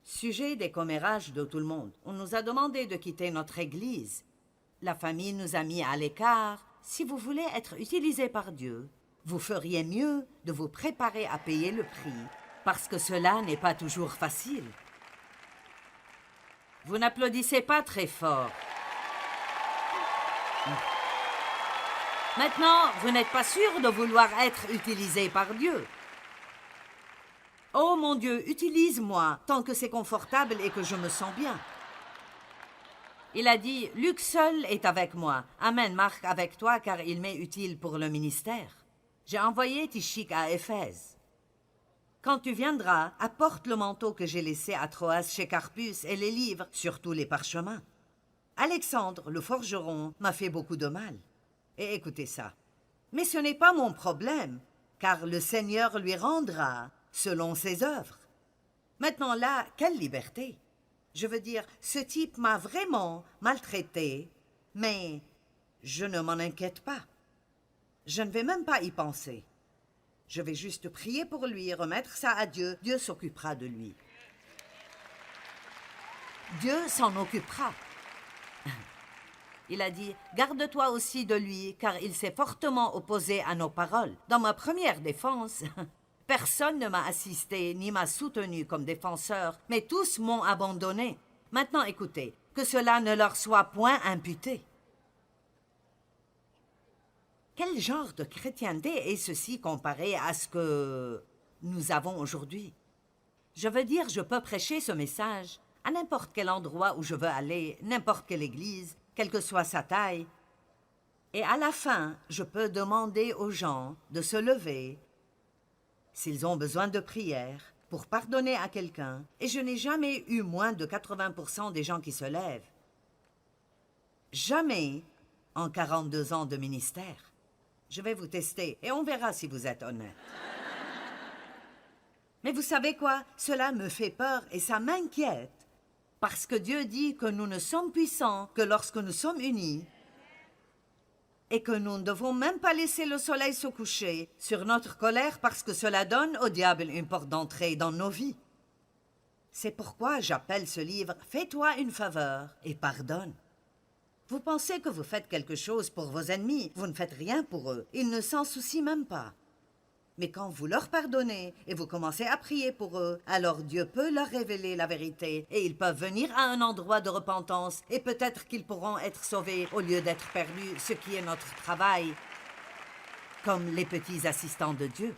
[SPEAKER 2] sujet des commérages de tout le monde. On nous a demandé de quitter notre église. La famille nous a mis à l'écart. Si vous voulez être utilisé par Dieu, vous feriez mieux de vous préparer à payer le prix, parce que cela n'est pas toujours facile. Vous n'applaudissez pas très fort. Maintenant, vous n'êtes pas sûr de vouloir être utilisé par Dieu. Oh mon Dieu, utilise-moi tant que c'est confortable et que je me sens bien. Il a dit, Luc seul est avec moi. Amène Marc avec toi car il m'est utile pour le ministère. J'ai envoyé Tychik à Éphèse. Quand tu viendras, apporte le manteau que j'ai laissé à Troas chez Carpus et les livres, surtout les parchemins. Alexandre, le forgeron, m'a fait beaucoup de mal. Et écoutez ça. Mais ce n'est pas mon problème, car le Seigneur lui rendra selon ses œuvres. Maintenant là, quelle liberté! Je veux dire, ce type m'a vraiment maltraité, mais je ne m'en inquiète pas. Je ne vais même pas y penser. Je vais juste prier pour lui, remettre ça à Dieu. Dieu s'occupera de lui. Dieu s'en occupera. Il a dit, garde-toi aussi de lui, car il s'est fortement opposé à nos paroles. Dans ma première défense, personne ne m'a assisté ni m'a soutenu comme défenseur, mais tous m'ont abandonné. Maintenant, écoutez, que cela ne leur soit point imputé. Quel genre de chrétienté est ceci comparé à ce que nous avons aujourd'hui? Je veux dire, je peux prêcher ce message à n'importe quel endroit où je veux aller, n'importe quelle église, quelle que soit sa taille. Et à la fin, je peux demander aux gens de se lever s'ils ont besoin de prière pour pardonner à quelqu'un. Et je n'ai jamais eu moins de 80% des gens qui se lèvent. Jamais en 42 ans de ministère. Je vais vous tester et on verra si vous êtes honnête. Mais vous savez quoi? Cela me fait peur et ça m'inquiète. Parce que Dieu dit que nous ne sommes puissants que lorsque nous sommes unis et que nous ne devons même pas laisser le soleil se coucher sur notre colère parce que cela donne au diable une porte d'entrée dans nos vies. C'est pourquoi j'appelle ce livre « Fais-toi une faveur et pardonne ». Vous pensez que vous faites quelque chose pour vos ennemis, vous ne faites rien pour eux. Ils ne s'en soucient même pas. Mais quand vous leur pardonnez et vous commencez à prier pour eux, alors Dieu peut leur révéler la vérité et ils peuvent venir à un endroit de repentance et peut-être qu'ils pourront être sauvés au lieu d'être perdus, ce qui est notre travail, comme les petits assistants de Dieu.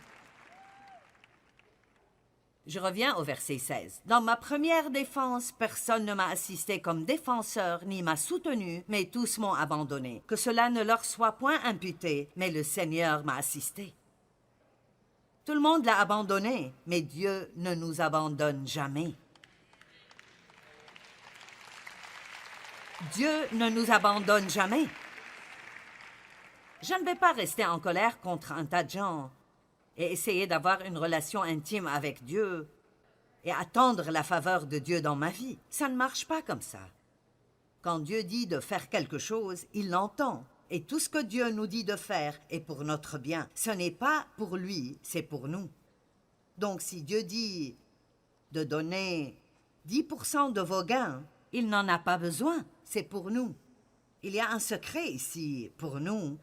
[SPEAKER 2] Je reviens au verset 16. Dans ma première défense, personne ne m'a assisté comme défenseur ni m'a soutenu, mais tous m'ont abandonné. Que cela ne leur soit point imputé, mais le Seigneur m'a assisté. Tout le monde l'a abandonné, mais Dieu ne nous abandonne jamais. Dieu ne nous abandonne jamais. Je ne vais pas rester en colère contre un tas de gens et essayer d'avoir une relation intime avec Dieu et attendre la faveur de Dieu dans ma vie. Ça ne marche pas comme ça. Quand Dieu dit de faire quelque chose, il l'entend. Et tout ce que Dieu nous dit de faire est pour notre bien. Ce n'est pas pour lui, c'est pour nous. Donc si Dieu dit de donner 10% de vos gains, il n'en a pas besoin, c'est pour nous. Il y a un secret ici pour nous,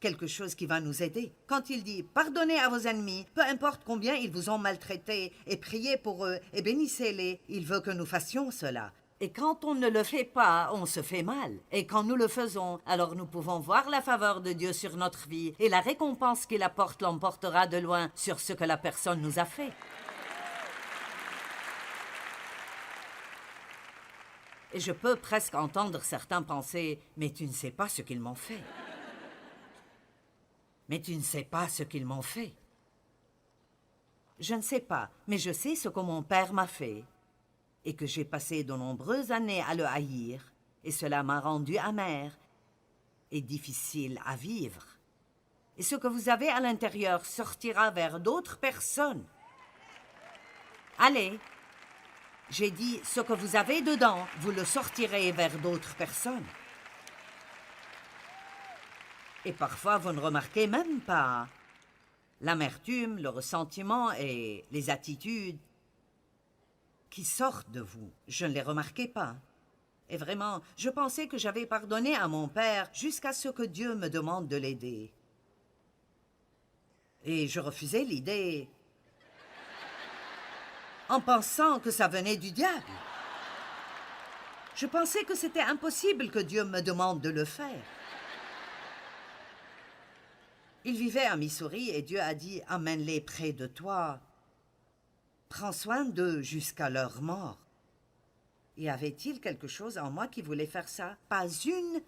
[SPEAKER 2] quelque chose qui va nous aider. Quand il dit « Pardonnez à vos ennemis, peu importe combien ils vous ont maltraités, et priez pour eux, et bénissez-les », il veut que nous fassions cela. Et quand on ne le fait pas, on se fait mal. Et quand nous le faisons, alors nous pouvons voir la faveur de Dieu sur notre vie, et la récompense qu'il apporte l'emportera de loin sur ce que la personne nous a fait. Et je peux presque entendre certains penser « Mais tu ne sais pas ce qu'ils m'ont fait. » Mais tu ne sais pas ce qu'ils m'ont fait. Je ne sais pas, mais je sais ce que mon père m'a fait et que j'ai passé de nombreuses années à le haïr, et cela m'a rendu amer et difficile à vivre. Et ce que vous avez à l'intérieur sortira vers d'autres personnes. Allez, j'ai dit, ce que vous avez dedans, vous le sortirez vers d'autres personnes. Et parfois, vous ne remarquez même pas l'amertume, le ressentiment et les attitudes qui sortent de vous. Je ne les remarquais pas. Et vraiment, je pensais que j'avais pardonné à mon père jusqu'à ce que Dieu me demande de l'aider. Et je refusais l'idée en pensant que ça venait du diable. Je pensais que c'était impossible que Dieu me demande de le faire. Il vivait à Missouri et Dieu a dit « Amène-les près de toi. Prends soin d'eux jusqu'à leur mort. » Y avait-il quelque chose en moi qui voulait faire ça? Pas une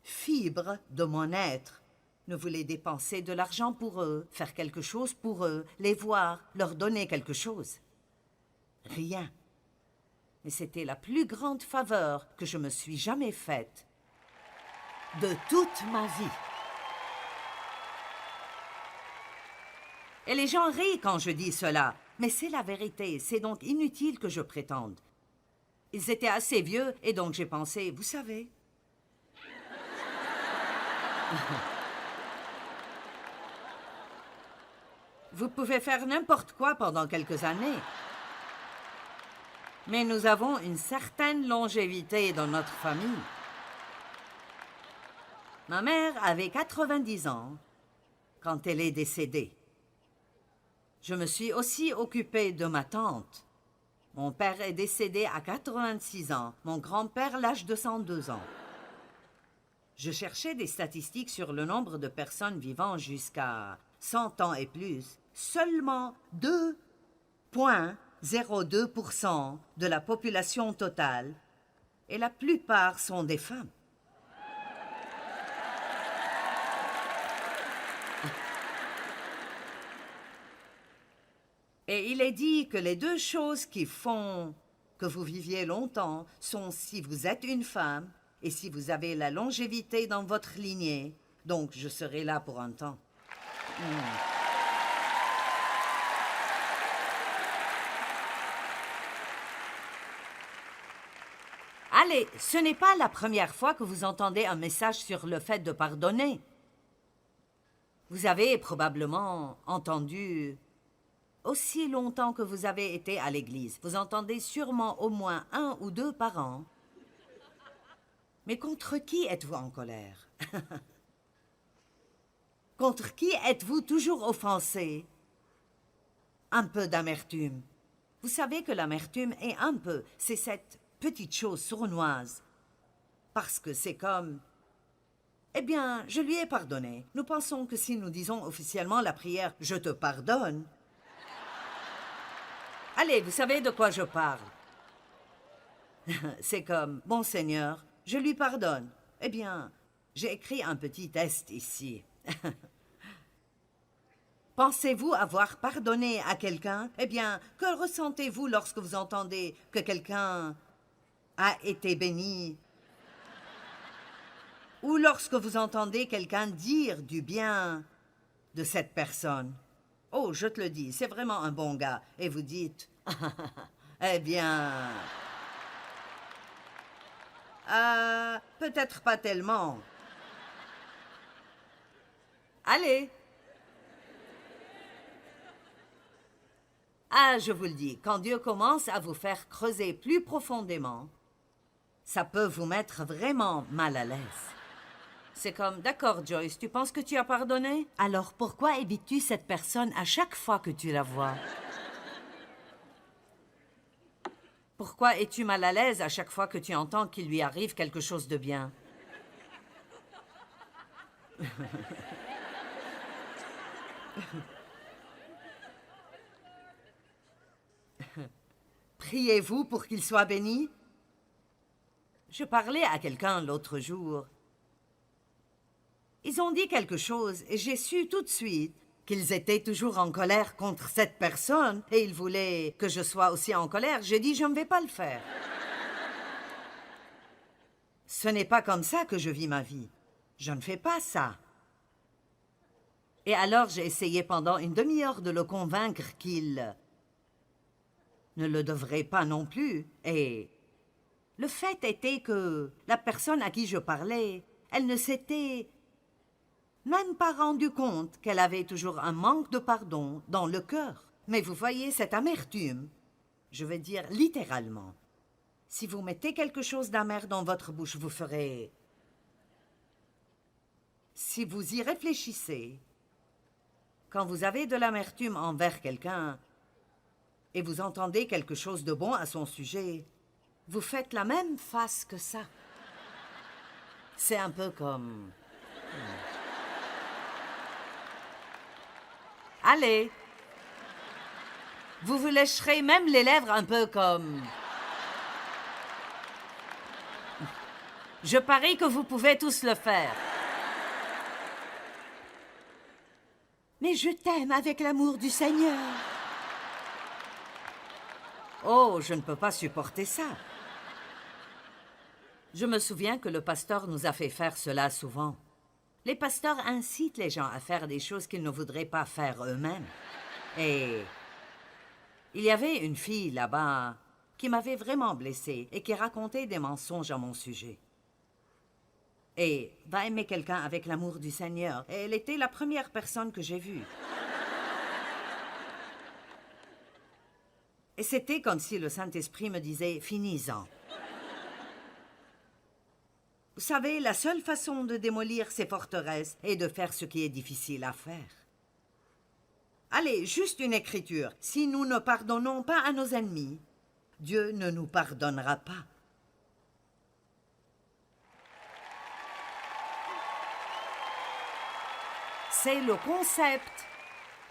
[SPEAKER 2] fibre de mon être ne voulait dépenser de l'argent pour eux, faire quelque chose pour eux, les voir, leur donner quelque chose. Rien. Mais c'était la plus grande faveur que je me suis jamais faite de toute ma vie. Et les gens rient quand je dis cela, mais c'est la vérité, c'est donc inutile que je prétende. Ils étaient assez vieux et donc j'ai pensé, vous savez... Vous pouvez faire n'importe quoi pendant quelques années. Mais nous avons une certaine longévité dans notre famille. Ma mère avait 90 ans quand elle est décédée. Je me suis aussi occupée de ma tante. Mon père est décédé à 86 ans, mon grand-père l'âge de 102 ans. Je cherchais des statistiques sur le nombre de personnes vivant jusqu'à 100 ans et plus. Seulement 2,02% de la population totale, et la plupart sont des femmes. Et il est dit que les deux choses qui font que vous viviez longtemps sont si vous êtes une femme et si vous avez la longévité dans votre lignée. Donc, je serai là pour un temps. Allez, ce n'est pas la première fois que vous entendez un message sur le fait de pardonner. Vous avez probablement entendu aussi longtemps que vous avez été à l'église. Vous entendez sûrement au moins 1 ou 2 par an. Mais contre qui êtes-vous en colère? Contre qui êtes-vous toujours offensé? Un peu d'amertume. Vous savez que l'amertume est un peu, c'est cette petite chose sournoise. Parce que c'est comme... Eh bien, je lui ai pardonné. Nous pensons que si nous disons officiellement la prière « Je te pardonne », allez, vous savez de quoi je parle. C'est comme « Bon Seigneur, je lui pardonne ». Eh bien, j'ai écrit un petit test ici. Pensez-vous avoir pardonné à quelqu'un? Eh bien, que ressentez-vous lorsque vous entendez que quelqu'un a été béni? Ou lorsque vous entendez quelqu'un dire du bien de cette personne? Oh, je te le dis, c'est vraiment un bon gars. Et vous dites, eh bien... peut-être pas tellement. Allez. Ah, je vous le dis, quand Dieu commence à vous faire creuser plus profondément, ça peut vous mettre vraiment mal à l'aise. C'est comme, d'accord Joyce, tu penses que tu as pardonné? Alors pourquoi évites-tu cette personne à chaque fois que tu la vois? Pourquoi es-tu mal à l'aise à chaque fois que tu entends qu'il lui arrive quelque chose de bien? Priez-vous pour qu'il soit béni? Je parlais à quelqu'un l'autre jour. Ils ont dit quelque chose et j'ai su tout de suite qu'ils étaient toujours en colère contre cette personne et ils voulaient que je sois aussi en colère. J'ai dit, je ne vais pas le faire. Ce n'est pas comme ça que je vis ma vie. Je ne fais pas ça. Et alors j'ai essayé pendant une demi-heure de le convaincre qu'il ne le devrait pas non plus. Et le fait était que la personne à qui je parlais, elle ne s'était même pas rendu compte qu'elle avait toujours un manque de pardon dans le cœur. Mais vous voyez, cette amertume, je veux dire littéralement, si vous mettez quelque chose d'amer dans votre bouche, vous ferez... Si vous y réfléchissez, quand vous avez de l'amertume envers quelqu'un et vous entendez quelque chose de bon à son sujet, vous faites la même face que ça. C'est un peu comme... Allez. Vous vous lécherez même les lèvres un peu comme... Je parie que vous pouvez tous le faire. Mais je t'aime avec l'amour du Seigneur. Oh, je ne peux pas supporter ça. Je me souviens que le pasteur nous a fait faire cela souvent. Les pasteurs incitent les gens à faire des choses qu'ils ne voudraient pas faire eux-mêmes. Et il y avait une fille là-bas qui m'avait vraiment blessée et qui racontait des mensonges à mon sujet. Et va aimer quelqu'un avec l'amour du Seigneur. Et elle était la première personne que j'ai vue. Et c'était comme si le Saint-Esprit me disait « Finis-en ». Vous savez, la seule façon de démolir ces forteresses est de faire ce qui est difficile à faire. Allez, juste une écriture. Si nous ne pardonnons pas à nos ennemis, Dieu ne nous pardonnera pas. C'est le concept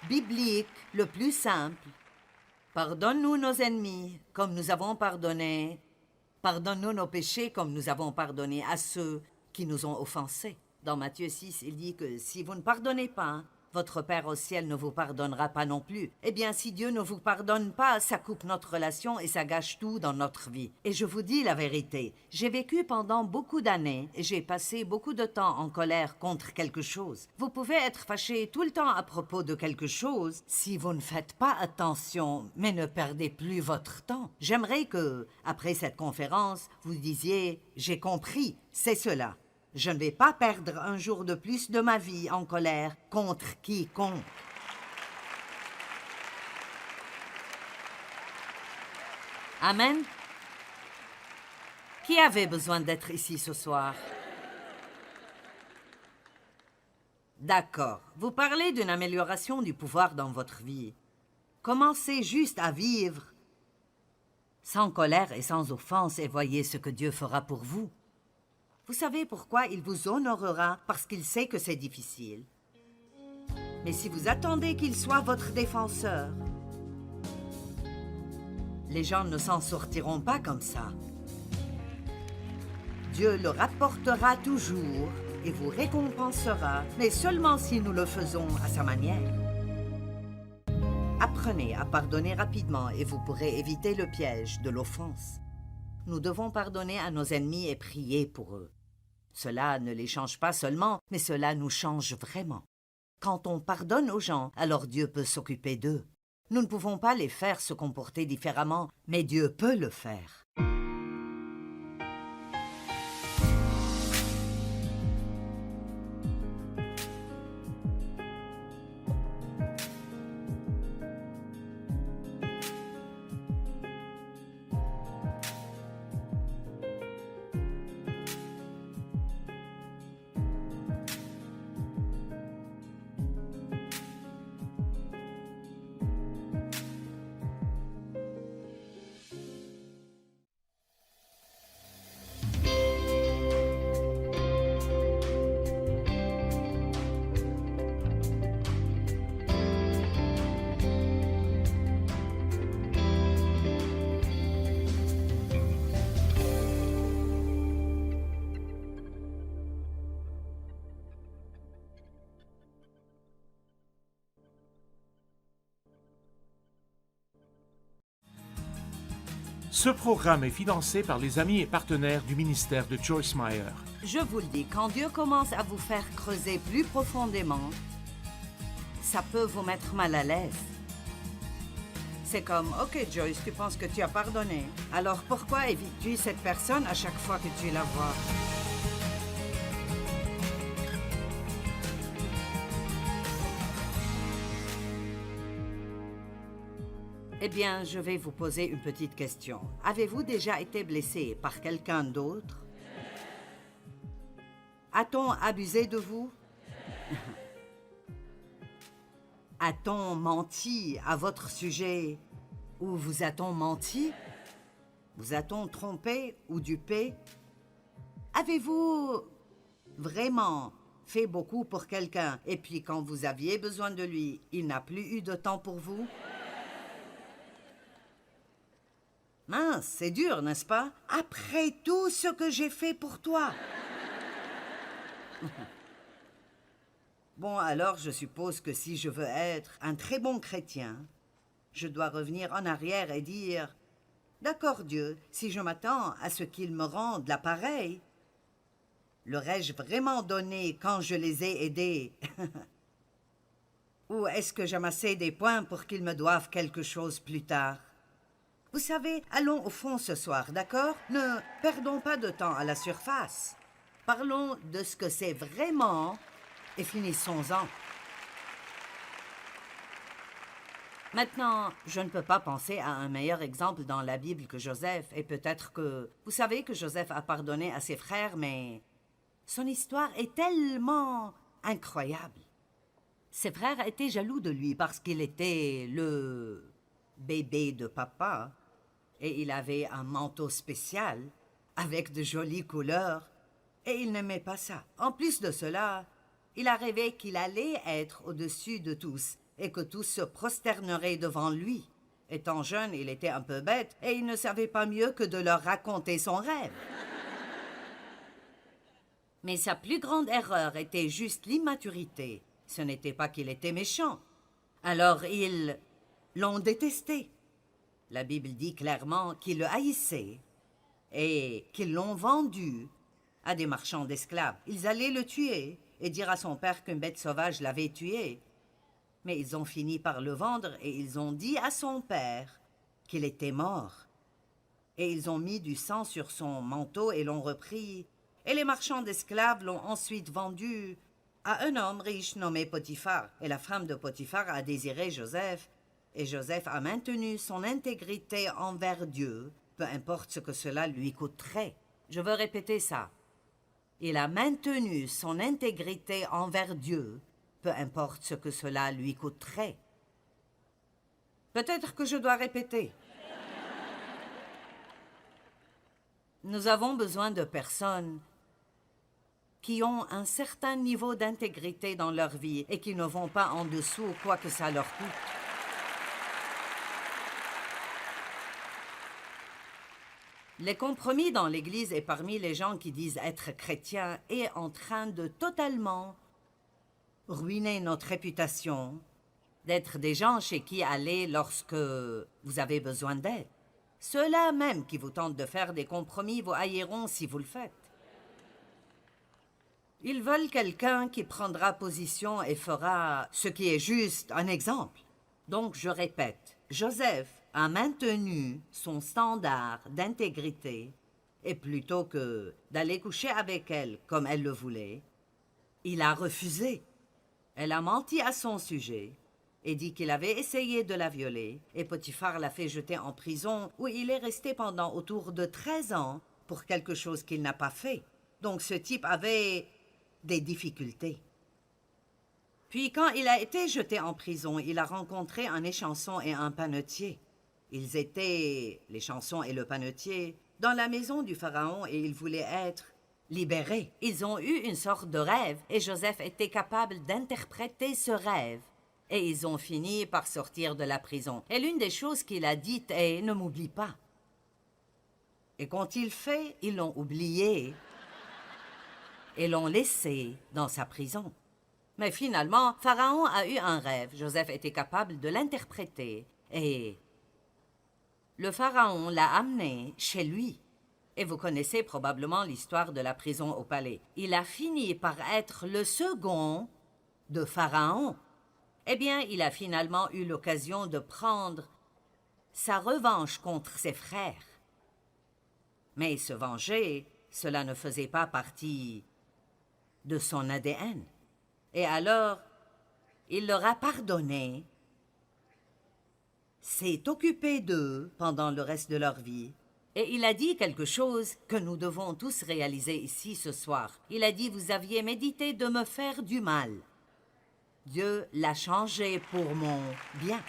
[SPEAKER 2] biblique le plus simple. Pardonne-nous nos ennemis, comme nous avons pardonné. Pardonne-nous nos péchés, comme nous avons pardonné à ceux qui nous ont offensés. Dans Matthieu 6, il dit que si vous ne pardonnez pas, votre Père au ciel ne vous pardonnera pas non plus. Eh bien, si Dieu ne vous pardonne pas, ça coupe notre relation et ça gâche tout dans notre vie. Et je vous dis la vérité, j'ai vécu pendant beaucoup d'années et j'ai passé beaucoup de temps en colère contre quelque chose. Vous pouvez être fâché tout le temps à propos de quelque chose si vous ne faites pas attention, mais ne perdez plus votre temps. J'aimerais que, après cette conférence, vous disiez « J'ai compris, c'est cela ». Je ne vais pas perdre un jour de plus de ma vie en colère contre quiconque. Amen. Qui avait besoin d'être ici ce soir? D'accord. Vous parlez d'une amélioration du pouvoir dans votre vie. Commencez juste à vivre sans colère et sans offense et voyez ce que Dieu fera pour vous. Vous savez pourquoi il vous honorera? Parce qu'il sait que c'est difficile. Mais si vous attendez qu'il soit votre défenseur, les gens ne s'en sortiront pas comme ça. Dieu le rapportera toujours et vous récompensera, mais seulement si nous le faisons à sa manière. Apprenez à pardonner rapidement et vous pourrez éviter le piège de l'offense. Nous devons pardonner à nos ennemis et prier pour eux. Cela ne les change pas seulement, mais cela nous change vraiment. Quand on pardonne aux gens, alors Dieu peut s'occuper d'eux. Nous ne pouvons pas les faire se comporter différemment, mais Dieu peut le faire.
[SPEAKER 1] Ce programme est financé par les amis et partenaires du ministère de Joyce Meyer.
[SPEAKER 2] Je vous le dis, quand Dieu commence à vous faire creuser plus profondément, ça peut vous mettre mal à l'aise. C'est comme, OK Joyce, tu penses que tu as pardonné. Alors pourquoi évites-tu cette personne à chaque fois que tu la vois? Eh bien, je vais vous poser une petite question. Avez-vous déjà été blessé par quelqu'un d'autre? A-t-on abusé de vous? A-t-on menti à votre sujet? Ou vous a-t-on menti? Vous a-t-on trompé ou dupé? Avez-vous vraiment fait beaucoup pour quelqu'un et puis quand vous aviez besoin de lui, il n'a plus eu de temps pour vous? Mince, c'est dur, n'est-ce pas? Après tout ce que j'ai fait pour toi. Bon, alors je suppose que si je veux être un très bon chrétien, je dois revenir en arrière et dire « D'accord Dieu, si je m'attends à ce qu'il me rende l'appareil, l'aurais-je vraiment donné quand je les ai aidés? Ou est-ce que j'amassais des points pour qu'ils me doivent quelque chose plus tard? » Vous savez, allons au fond ce soir, d'accord? Ne perdons pas de temps à la surface. Parlons de ce que c'est vraiment et finissons-en. Maintenant, je ne peux pas penser à un meilleur exemple dans la Bible que Joseph, et peut-être que... Vous savez que Joseph a pardonné à ses frères, mais son histoire est tellement incroyable. Ses frères étaient jaloux de lui parce qu'il était le bébé de papa. Et il avait un manteau spécial, avec de jolies couleurs, et il n'aimait pas ça. En plus de cela, il a rêvé qu'il allait être au-dessus de tous et que tous se prosterneraient devant lui. Étant jeune, il était un peu bête et il ne savait pas mieux que de leur raconter son rêve. Mais sa plus grande erreur était juste l'immaturité. Ce n'était pas qu'il était méchant. Alors ils l'ont détesté. La Bible dit clairement qu'ils le haïssaient et qu'ils l'ont vendu à des marchands d'esclaves. Ils allaient le tuer et dire à son père qu'une bête sauvage l'avait tué. Mais ils ont fini par le vendre et ils ont dit à son père qu'il était mort. Et ils ont mis du sang sur son manteau et l'ont repris. Et les marchands d'esclaves l'ont ensuite vendu à un homme riche nommé Potiphar. Et la femme de Potiphar a désiré Joseph. Et Joseph a maintenu son intégrité envers Dieu, peu importe ce que cela lui coûterait. Je veux répéter ça. Il a maintenu son intégrité envers Dieu, peu importe ce que cela lui coûterait. Peut-être que je dois répéter. Nous avons besoin de personnes qui ont un certain niveau d'intégrité dans leur vie et qui ne vont pas en dessous quoi que ça leur coûte. Les compromis dans l'Église et parmi les gens qui disent être chrétiens est en train de totalement ruiner notre réputation, d'être des gens chez qui aller lorsque vous avez besoin d'aide. Ceux-là même qui vous tentent de faire des compromis vous haïront si vous le faites. Ils veulent quelqu'un qui prendra position et fera ce qui est juste, un exemple. Donc je répète, Joseph a maintenu son standard d'intégrité et plutôt que d'aller coucher avec elle comme elle le voulait, il a refusé. Elle a menti à son sujet et dit qu'il avait essayé de la violer et Potiphar l'a fait jeter en prison où il est resté pendant autour de 13 ans pour quelque chose qu'il n'a pas fait. Donc ce type avait des difficultés. Puis quand il a été jeté en prison, il a rencontré un échanson et un panetier. Ils étaient, l'échanson et le panetier, dans la maison du pharaon et ils voulaient être libérés. Ils ont eu une sorte de rêve et Joseph était capable d'interpréter ce rêve. Et ils ont fini par sortir de la prison. Et l'une des choses qu'il a dites est « Ne m'oublie pas ». Et quand il fait, ils l'ont oublié et l'ont laissé dans sa prison. Mais finalement, Pharaon a eu un rêve. Joseph était capable de l'interpréter et le Pharaon l'a amené chez lui. Et vous connaissez probablement l'histoire de la prison au palais. Il a fini par être le second de Pharaon. Eh bien, il a finalement eu l'occasion de prendre sa revanche contre ses frères. Mais se venger, cela ne faisait pas partie de son ADN. Et alors, il leur a pardonné, s'est occupé d'eux pendant le reste de leur vie, et il a dit quelque chose que nous devons tous réaliser ici ce soir. Il a dit « Vous aviez médité de me faire du mal. Dieu l'a changé pour mon bien. »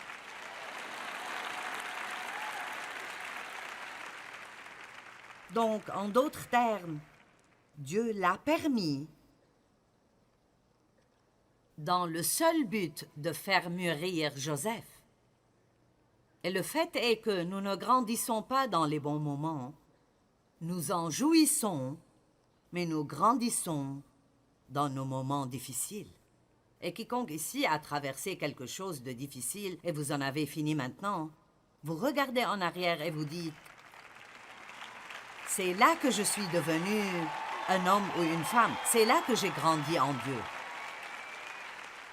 [SPEAKER 2] Donc, en d'autres termes, Dieu l'a permis dans le seul but de faire mûrir Joseph. Et le fait est que nous ne grandissons pas dans les bons moments. Nous en jouissons, mais nous grandissons dans nos moments difficiles. Et quiconque ici a traversé quelque chose de difficile et vous en avez fini maintenant, vous regardez en arrière et vous dites « C'est là que je suis devenu un homme ou une femme. C'est là que j'ai grandi en Dieu. »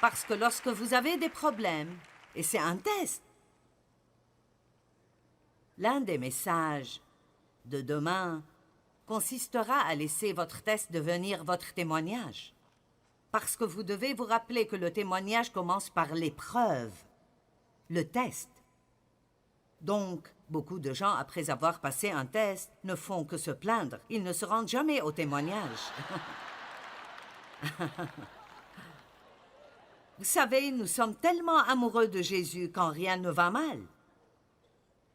[SPEAKER 2] Parce que lorsque vous avez des problèmes, et c'est un test, l'un des messages de demain consistera à laisser votre test devenir votre témoignage. Parce que vous devez vous rappeler que le témoignage commence par l'épreuve, le test. Donc, beaucoup de gens, après avoir passé un test, ne font que se plaindre. Ils ne se rendent jamais au témoignage. Vous savez, nous sommes tellement amoureux de Jésus quand rien ne va mal.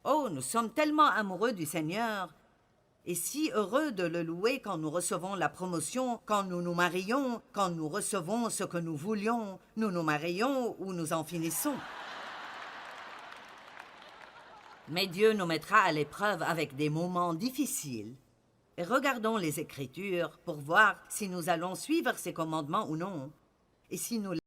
[SPEAKER 2] Oh, nous sommes tellement amoureux du Seigneur Et si heureux de le louer quand nous recevons la promotion, quand nous nous marions, quand nous recevons ce que nous voulions, nous nous marions ou nous en finissons. Mais Dieu nous mettra à l'épreuve avec des moments difficiles. Et regardons les Écritures pour voir si nous allons suivre ses commandements ou non. Et si nous